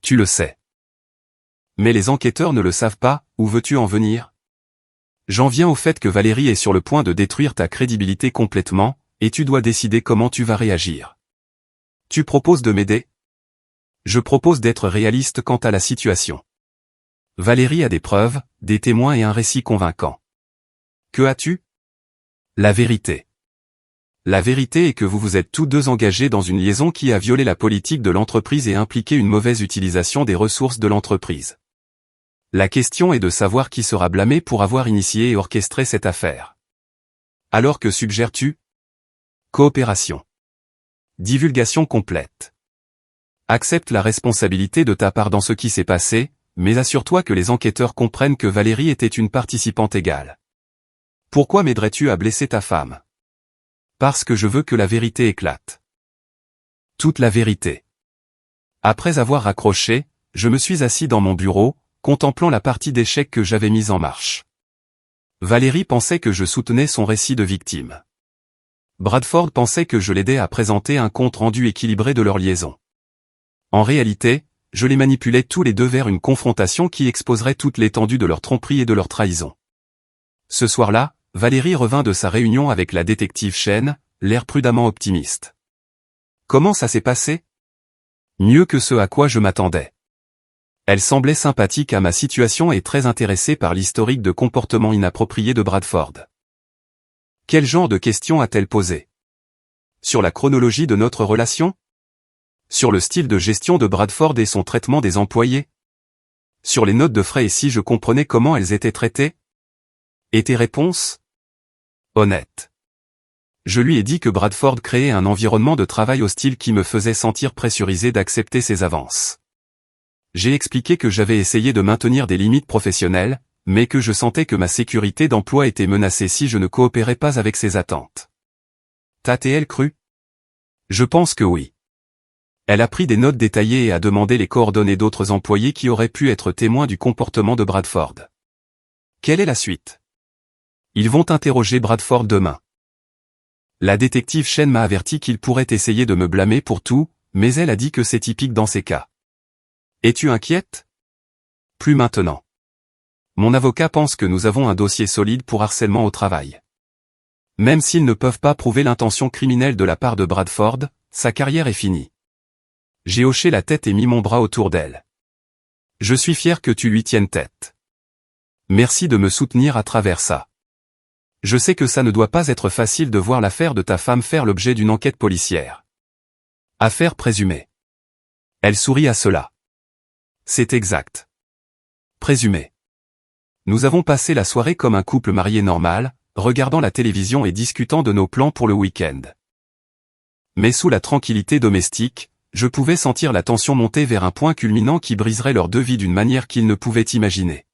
[SPEAKER 1] Tu le sais. Mais les enquêteurs ne le savent pas, où veux-tu en venir? J'en viens au fait que Valérie est sur le point de détruire ta crédibilité complètement, et tu dois décider comment tu vas réagir. Tu proposes de m'aider? Je propose d'être réaliste quant à la situation. Valérie a des preuves, des témoins et un récit convaincant. Que as-tu? La vérité. La vérité est que vous vous êtes tous deux engagés dans une liaison qui a violé la politique de l'entreprise et impliqué une mauvaise utilisation des ressources de l'entreprise. La question est de savoir qui sera blâmé pour avoir initié et orchestré cette affaire. Alors que suggères-tu? Coopération. Divulgation complète. Accepte la responsabilité de ta part dans ce qui s'est passé, mais assure-toi que les enquêteurs comprennent que Valérie était une participante égale. Pourquoi m'aiderais-tu à blesser ta femme? Parce que je veux que la vérité éclate. Toute la vérité. Après avoir raccroché, je me suis assis dans mon bureau, contemplant la partie d'échecs que j'avais mise en marche. Valérie pensait que je soutenais son récit de victime. Bradford pensait que je l'aidais à présenter un compte rendu équilibré de leur liaison. En réalité, je les manipulais tous les deux vers une confrontation qui exposerait toute l'étendue de leur tromperie et de leur trahison. Ce soir-là, Valérie revint de sa réunion avec la détective Chen, l'air prudemment optimiste. Comment ça s'est passé? Mieux que ce à quoi je m'attendais. Elle semblait sympathique à ma situation et très intéressée par l'historique de comportement inapproprié de Bradford. Quel genre de questions a-t-elle posé? Sur la chronologie de notre relation? Sur le style de gestion de Bradford et son traitement des employés? Sur les notes de frais et si je comprenais comment elles étaient traitées? Et tes réponses? Honnêtes. Je lui ai dit que Bradford créait un environnement de travail hostile qui me faisait sentir pressurisé d'accepter ses avances. J'ai expliqué que j'avais essayé de maintenir des limites professionnelles, mais que je sentais que ma sécurité d'emploi était menacée si je ne coopérais pas avec ses attentes. T'a-t-elle cru? Je pense que oui. Elle a pris des notes détaillées et a demandé les coordonnées d'autres employés qui auraient pu être témoins du comportement de Bradford. Quelle est la suite? Ils vont interroger Bradford demain. La détective Chen m'a averti qu'il pourrait essayer de me blâmer pour tout, mais elle a dit que c'est typique dans ces cas. Es-tu inquiète? Plus maintenant. Mon avocat pense que nous avons un dossier solide pour harcèlement au travail. Même s'ils ne peuvent pas prouver l'intention criminelle de la part de Bradford, sa carrière est finie. J'ai hoché la tête et mis mon bras autour d'elle. Je suis fier que tu lui tiennes tête. Merci de me soutenir à travers ça. Je sais que ça ne doit pas être facile de voir l'affaire de ta femme faire l'objet d'une enquête policière. Affaire présumée. Elle sourit à cela. C'est exact. Présumé. Nous avons passé la soirée comme un couple marié normal, regardant la télévision et discutant de nos plans pour le week-end. Mais sous la tranquillité domestique, je pouvais sentir la tension monter vers un point culminant qui briserait leur deux vies d'une manière qu'ils ne pouvaient imaginer.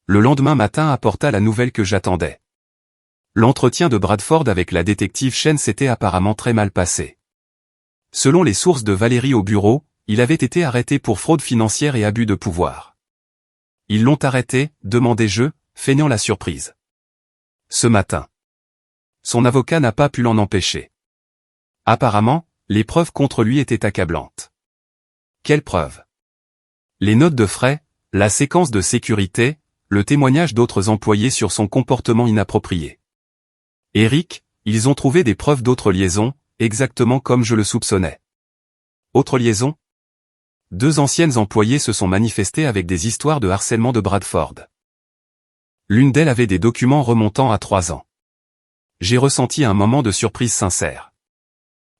[SPEAKER 1] Le lendemain matin apporta la nouvelle que j'attendais. L'entretien de Bradford avec la détective Chen s'était apparemment très mal passé. Selon les sources de Valérie au bureau, il avait été arrêté pour fraude financière et abus de pouvoir. Ils l'ont arrêté, demandai-je, feignant la surprise. Ce matin. Son avocat n'a pas pu l'en empêcher. Apparemment, les preuves contre lui étaient accablantes. Quelles preuves? Les notes de frais, la séquence de sécurité, le témoignage d'autres employés sur son comportement inapproprié. Eric, ils ont trouvé des preuves d'autres liaisons, exactement comme je le soupçonnais. Autre liaison? 2 anciennes employées se sont manifestées avec des histoires de harcèlement de Bradford. L'une d'elles avait des documents remontant à 3 ans. J'ai ressenti un moment de surprise sincère.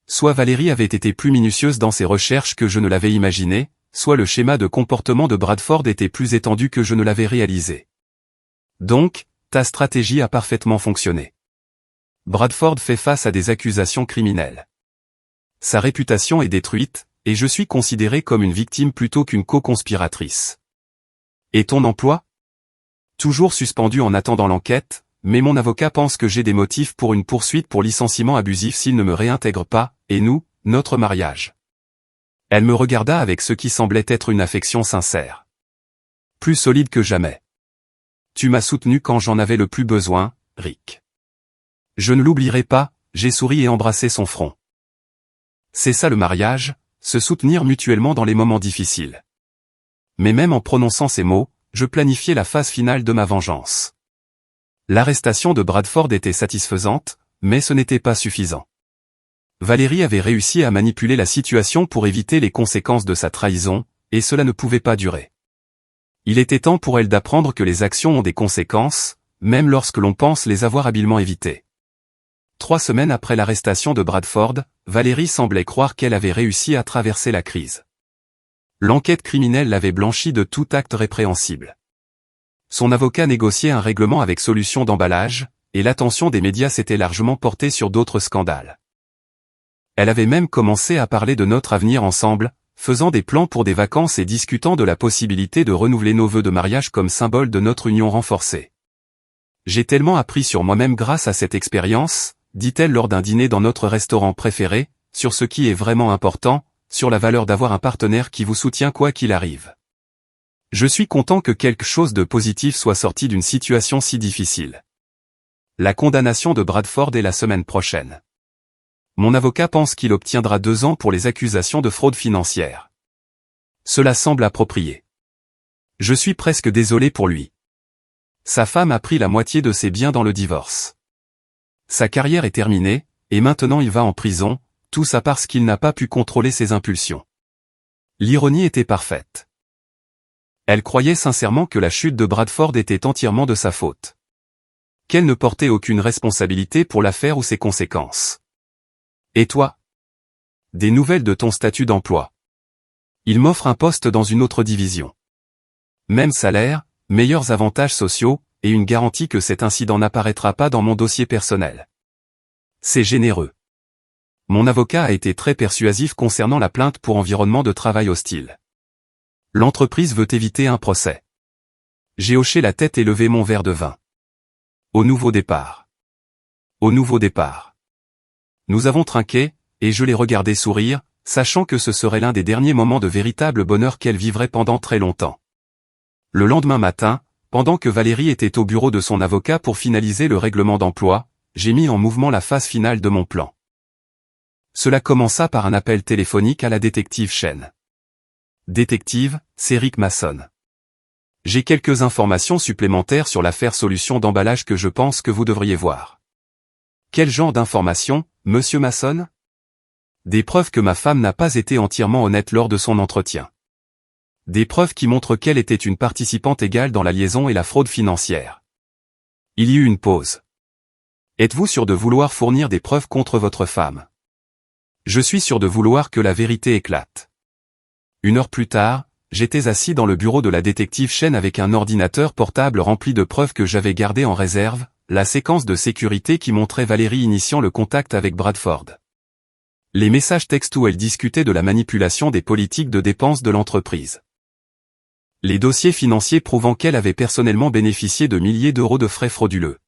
[SPEAKER 1] Soit Valérie avait été plus minutieuse dans ses recherches que je ne l'avais imaginé, soit le schéma de comportement de Bradford était plus étendu que je ne l'avais réalisé. Donc, ta stratégie a parfaitement fonctionné. Bradford fait face à des accusations criminelles. Sa réputation est détruite, et je suis considéré comme une victime plutôt qu'une co-conspiratrice. Et ton emploi? Toujours suspendu en attendant l'enquête, mais mon avocat pense que j'ai des motifs pour une poursuite pour licenciement abusif s'il ne me réintègre pas, et nous, notre mariage. Elle me regarda avec ce qui semblait être une affection sincère. Plus solide que jamais. Tu m'as soutenu quand j'en avais le plus besoin, Rick. Je ne l'oublierai pas, j'ai souri et embrassé son front. C'est ça le mariage, se soutenir mutuellement dans les moments difficiles. Mais même en prononçant ces mots, je planifiais la phase finale de ma vengeance. L'arrestation de Bradford était satisfaisante, mais ce n'était pas suffisant. Valérie avait réussi à manipuler la situation pour éviter les conséquences de sa trahison, et cela ne pouvait pas durer. Il était temps pour elle d'apprendre que les actions ont des conséquences, même lorsque l'on pense les avoir habilement évitées. 3 semaines après l'arrestation de Bradford, Valérie semblait croire qu'elle avait réussi à traverser la crise. L'enquête criminelle l'avait blanchie de tout acte répréhensible. Son avocat négociait un règlement avec solution d'emballage, et l'attention des médias s'était largement portée sur d'autres scandales. Elle avait même commencé à parler de notre avenir ensemble, faisant des plans pour des vacances et discutant de la possibilité de renouveler nos vœux de mariage comme symbole de notre union renforcée. J'ai tellement appris sur moi-même grâce à cette expérience, dit-elle lors d'un dîner dans notre restaurant préféré, sur ce qui est vraiment important, sur la valeur d'avoir un partenaire qui vous soutient quoi qu'il arrive. Je suis content que quelque chose de positif soit sorti d'une situation si difficile. La condamnation de Bradford est la semaine prochaine. Mon avocat pense qu'il obtiendra 2 ans pour les accusations de fraude financière. Cela semble approprié. Je suis presque désolé pour lui. Sa femme a pris la moitié de ses biens dans le divorce. Sa carrière est terminée, et maintenant il va en prison, tout ça parce qu'il n'a pas pu contrôler ses impulsions. L'ironie était parfaite. Elle croyait sincèrement que la chute de Bradford était entièrement de sa faute. Qu'elle ne portait aucune responsabilité pour l'affaire ou ses conséquences. Et toi? Des nouvelles de ton statut d'emploi? Il m'offre un poste dans une autre division. Même salaire, meilleurs avantages sociaux, et une garantie que cet incident n'apparaîtra pas dans mon dossier personnel. C'est généreux. Mon avocat a été très persuasif concernant la plainte pour environnement de travail hostile. L'entreprise veut éviter un procès. J'ai hoché la tête et levé mon verre de vin. Au nouveau départ. Au nouveau départ. Nous avons trinqué, et je l'ai regardé sourire, sachant que ce serait l'un des derniers moments de véritable bonheur qu'elle vivrait pendant très longtemps. Le lendemain matin, pendant que Valérie était au bureau de son avocat pour finaliser le règlement d'emploi, j'ai mis en mouvement la phase finale de mon plan. Cela commença par un appel téléphonique à la détective Chen. Détective, c'est Rick Mason. J'ai quelques informations supplémentaires sur l'affaire solution d'emballage que je pense que vous devriez voir. Quel genre d'informations, monsieur Mason? Des preuves que ma femme n'a pas été entièrement honnête lors de son entretien. Des preuves qui montrent qu'elle était une participante égale dans la liaison et la fraude financière. Il y eut une pause. Êtes-vous sûr de vouloir fournir des preuves contre votre femme? Je suis sûr de vouloir que la vérité éclate. 1 heure plus tard, j'étais assis dans le bureau de la détective Chen avec un ordinateur portable rempli de preuves que j'avais gardées en réserve, la séquence de sécurité qui montrait Valérie initiant le contact avec Bradford. Les messages textes où elle discutait de la manipulation des politiques de dépenses de l'entreprise. Les dossiers financiers prouvant qu'elle avait personnellement bénéficié de milliers d'euros de frais frauduleux.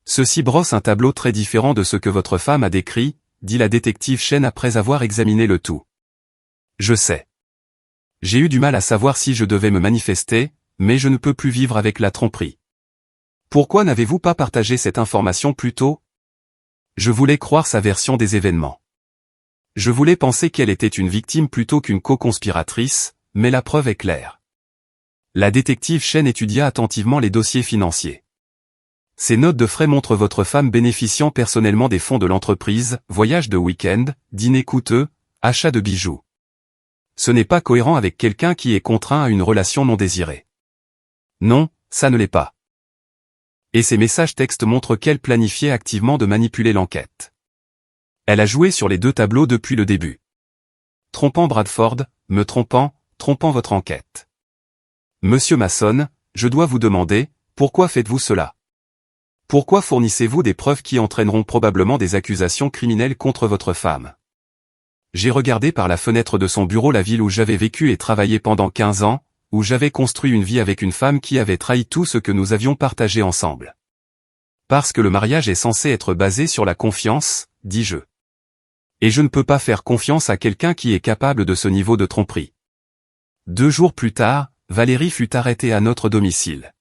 [SPEAKER 1] Ceci brosse un tableau très différent de ce que votre femme a décrit, dit la détective Chen après avoir examiné le tout. Je sais. J'ai eu du mal à savoir si je devais me manifester, mais je ne peux plus vivre avec la tromperie. Pourquoi n'avez-vous pas partagé cette information plus tôt? Je voulais croire sa version des événements. Je voulais penser qu'elle était une victime plutôt qu'une co-conspiratrice, mais la preuve est claire. La détective Chen étudia attentivement les dossiers financiers. Ces notes de frais montrent votre femme bénéficiant personnellement des fonds de l'entreprise, voyages de week-end, dîners coûteux, achats de bijoux. Ce n'est pas cohérent avec quelqu'un qui est contraint à une relation non désirée. Non, ça ne l'est pas. Et ces messages textes montrent qu'elle planifiait activement de manipuler l'enquête. Elle a joué sur les 2 tableaux depuis le début. Trompant Bradford, me trompant, trompant votre enquête. Monsieur Mason, je dois vous demander, pourquoi faites-vous cela? Pourquoi fournissez-vous des preuves qui entraîneront probablement des accusations criminelles contre votre femme? J'ai regardé par la fenêtre de son bureau la ville où j'avais vécu et travaillé pendant 15 ans, où j'avais construit une vie avec une femme qui avait trahi tout ce que nous avions partagé ensemble. Parce que le mariage est censé être basé sur la confiance, dis-je. Et je ne peux pas faire confiance à quelqu'un qui est capable de ce niveau de tromperie. 2 jours plus tard, Valérie fut arrêtée à notre domicile.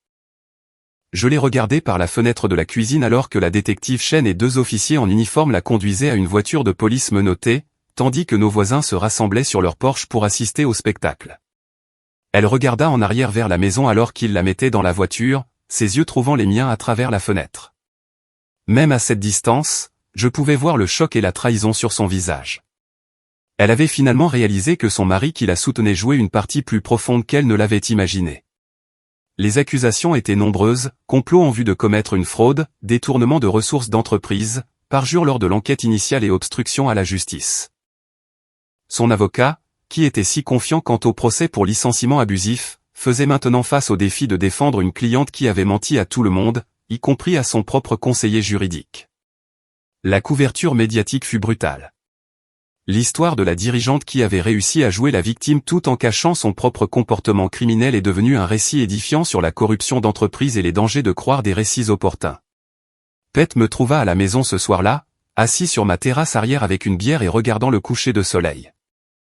[SPEAKER 1] Je l'ai regardée par la fenêtre de la cuisine alors que la détective Chen et 2 officiers en uniforme la conduisaient à une voiture de police menottée, tandis que nos voisins se rassemblaient sur leur porche pour assister au spectacle. Elle regarda en arrière vers la maison alors qu'il la mettait dans la voiture, ses yeux trouvant les miens à travers la fenêtre. Même à cette distance, je pouvais voir le choc et la trahison sur son visage. Elle avait finalement réalisé que son mari qui la soutenait jouait une partie plus profonde qu'elle ne l'avait imaginé. Les accusations étaient nombreuses, complot en vue de commettre une fraude, détournement de ressources d'entreprise, parjure lors de l'enquête initiale et obstruction à la justice. Son avocat, qui était si confiant quant au procès pour licenciement abusif, faisait maintenant face au défi de défendre une cliente qui avait menti à tout le monde, y compris à son propre conseiller juridique. La couverture médiatique fut brutale. L'histoire de la dirigeante qui avait réussi à jouer la victime tout en cachant son propre comportement criminel est devenue un récit édifiant sur la corruption d'entreprise et les dangers de croire des récits opportuns. Pete me trouva à la maison ce soir-là, assis sur ma terrasse arrière avec une bière et regardant le coucher de soleil.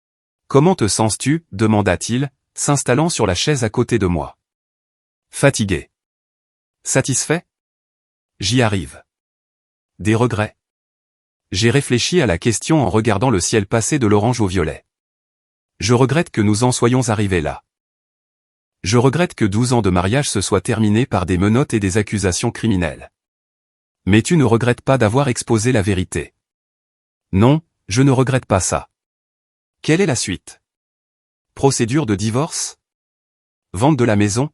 [SPEAKER 1] « Comment te sens-tu » demanda-t-il, s'installant sur la chaise à côté de moi. Fatigué. Satisfait? J'y arrive. Des regrets. J'ai réfléchi à la question en regardant le ciel passer de l'orange au violet. Je regrette que nous en soyons arrivés là. Je regrette que 12 ans de mariage se soient terminés par des menottes et des accusations criminelles. Mais tu ne regrettes pas d'avoir exposé la vérité. Non, je ne regrette pas ça. Quelle est la suite? Procédure de divorce? Vente de la maison?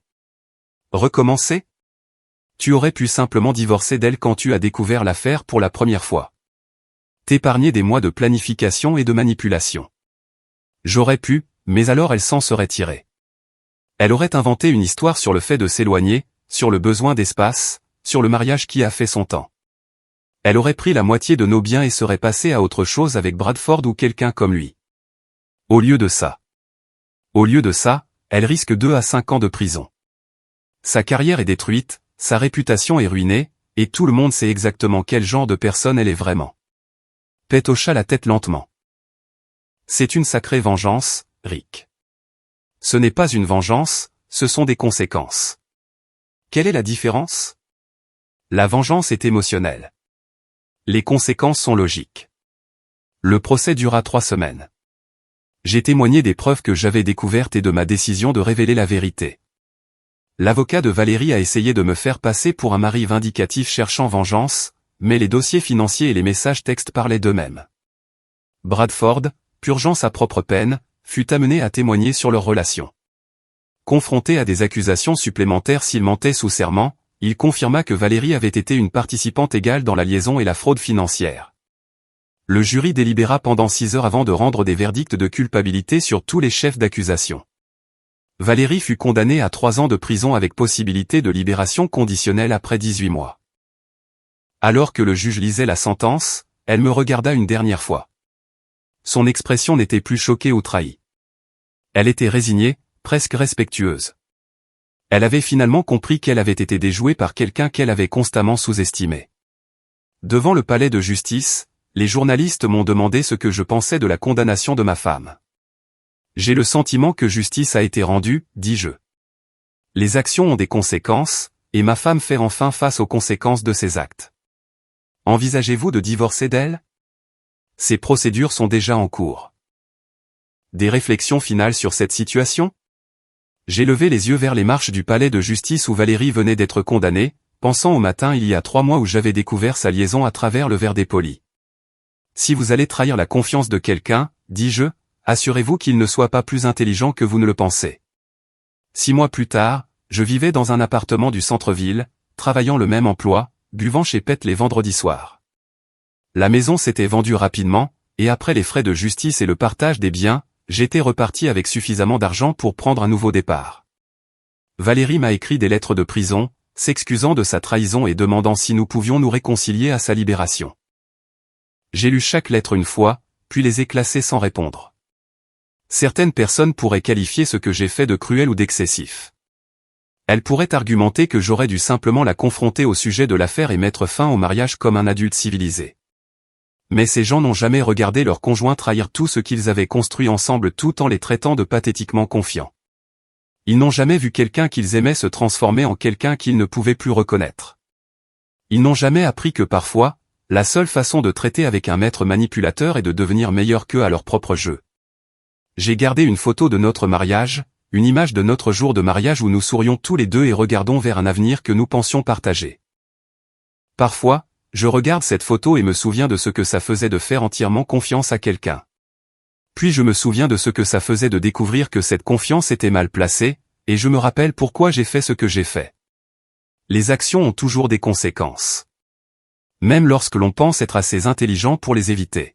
[SPEAKER 1] Recommencer? Tu aurais pu simplement divorcer d'elle quand tu as découvert l'affaire pour la première fois. T'épargner des mois de planification et de manipulation. J'aurais pu, mais alors elle s'en serait tirée. Elle aurait inventé une histoire sur le fait de s'éloigner, sur le besoin d'espace, sur le mariage qui a fait son temps. Elle aurait pris la moitié de nos biens et serait passée à autre chose avec Bradford ou quelqu'un comme lui. Au lieu de ça, elle risque 2 à 5 ans de prison. Sa carrière est détruite, sa réputation est ruinée, et tout le monde sait exactement quel genre de personne elle est vraiment. Pet hocha la tête lentement. C'est une sacrée vengeance, Rick. Ce n'est pas une vengeance, ce sont des conséquences. Quelle est la différence? La vengeance est émotionnelle. Les conséquences sont logiques. Le procès dura 3 semaines. J'ai témoigné des preuves que j'avais découvertes et de ma décision de révéler la vérité. L'avocat de Valérie a essayé de me faire passer pour un mari vindicatif cherchant vengeance, mais les dossiers financiers et les messages textes parlaient d'eux-mêmes. Bradford, purgeant sa propre peine, fut amené à témoigner sur leur relation. Confronté à des accusations supplémentaires s'il mentait sous serment, il confirma que Valérie avait été une participante égale dans la liaison et la fraude financière. Le jury délibéra pendant 6 heures avant de rendre des verdicts de culpabilité sur tous les chefs d'accusation. Valérie fut condamnée à 3 ans de prison avec possibilité de libération conditionnelle après 18 mois. Alors que le juge lisait la sentence, elle me regarda une dernière fois. Son expression n'était plus choquée ou trahie. Elle était résignée, presque respectueuse. Elle avait finalement compris qu'elle avait été déjouée par quelqu'un qu'elle avait constamment sous-estimé. Devant le palais de justice, les journalistes m'ont demandé ce que je pensais de la condamnation de ma femme. J'ai le sentiment que justice a été rendue, dis-je. Les actions ont des conséquences, et ma femme fait enfin face aux conséquences de ses actes. Envisagez-vous de divorcer d'elle? Ces procédures sont déjà en cours. Des réflexions finales sur cette situation? J'ai levé les yeux vers les marches du palais de justice où Valérie venait d'être condamnée, pensant au matin il y a 3 mois où j'avais découvert sa liaison à travers le verre dépoli. Si vous allez trahir la confiance de quelqu'un, dis-je, assurez-vous qu'il ne soit pas plus intelligent que vous ne le pensez. 6 mois plus tard, je vivais dans un appartement du centre-ville, travaillant le même emploi, buvant chez Pet les vendredis soirs. La maison s'était vendue rapidement, et après les frais de justice et le partage des biens, j'étais reparti avec suffisamment d'argent pour prendre un nouveau départ. Valérie m'a écrit des lettres de prison, s'excusant de sa trahison et demandant si nous pouvions nous réconcilier à sa libération. J'ai lu chaque lettre une fois, puis les ai classées sans répondre. Certaines personnes pourraient qualifier ce que j'ai fait de cruel ou d'excessif. Elles pourraient argumenter que j'aurais dû simplement la confronter au sujet de l'affaire et mettre fin au mariage comme un adulte civilisé. Mais ces gens n'ont jamais regardé leurs conjoints trahir tout ce qu'ils avaient construit ensemble tout en les traitant de pathétiquement confiants. Ils n'ont jamais vu quelqu'un qu'ils aimaient se transformer en quelqu'un qu'ils ne pouvaient plus reconnaître. Ils n'ont jamais appris que parfois, la seule façon de traiter avec un maître manipulateur est de devenir meilleur qu'eux à leur propre jeu. J'ai gardé une photo de notre mariage, une image de notre jour de mariage où nous sourions tous les deux et regardons vers un avenir que nous pensions partager. Parfois, je regarde cette photo et me souviens de ce que ça faisait de faire entièrement confiance à quelqu'un. Puis je me souviens de ce que ça faisait de découvrir que cette confiance était mal placée, et je me rappelle pourquoi j'ai fait ce que j'ai fait. Les actions ont toujours des conséquences. Même lorsque l'on pense être assez intelligent pour les éviter.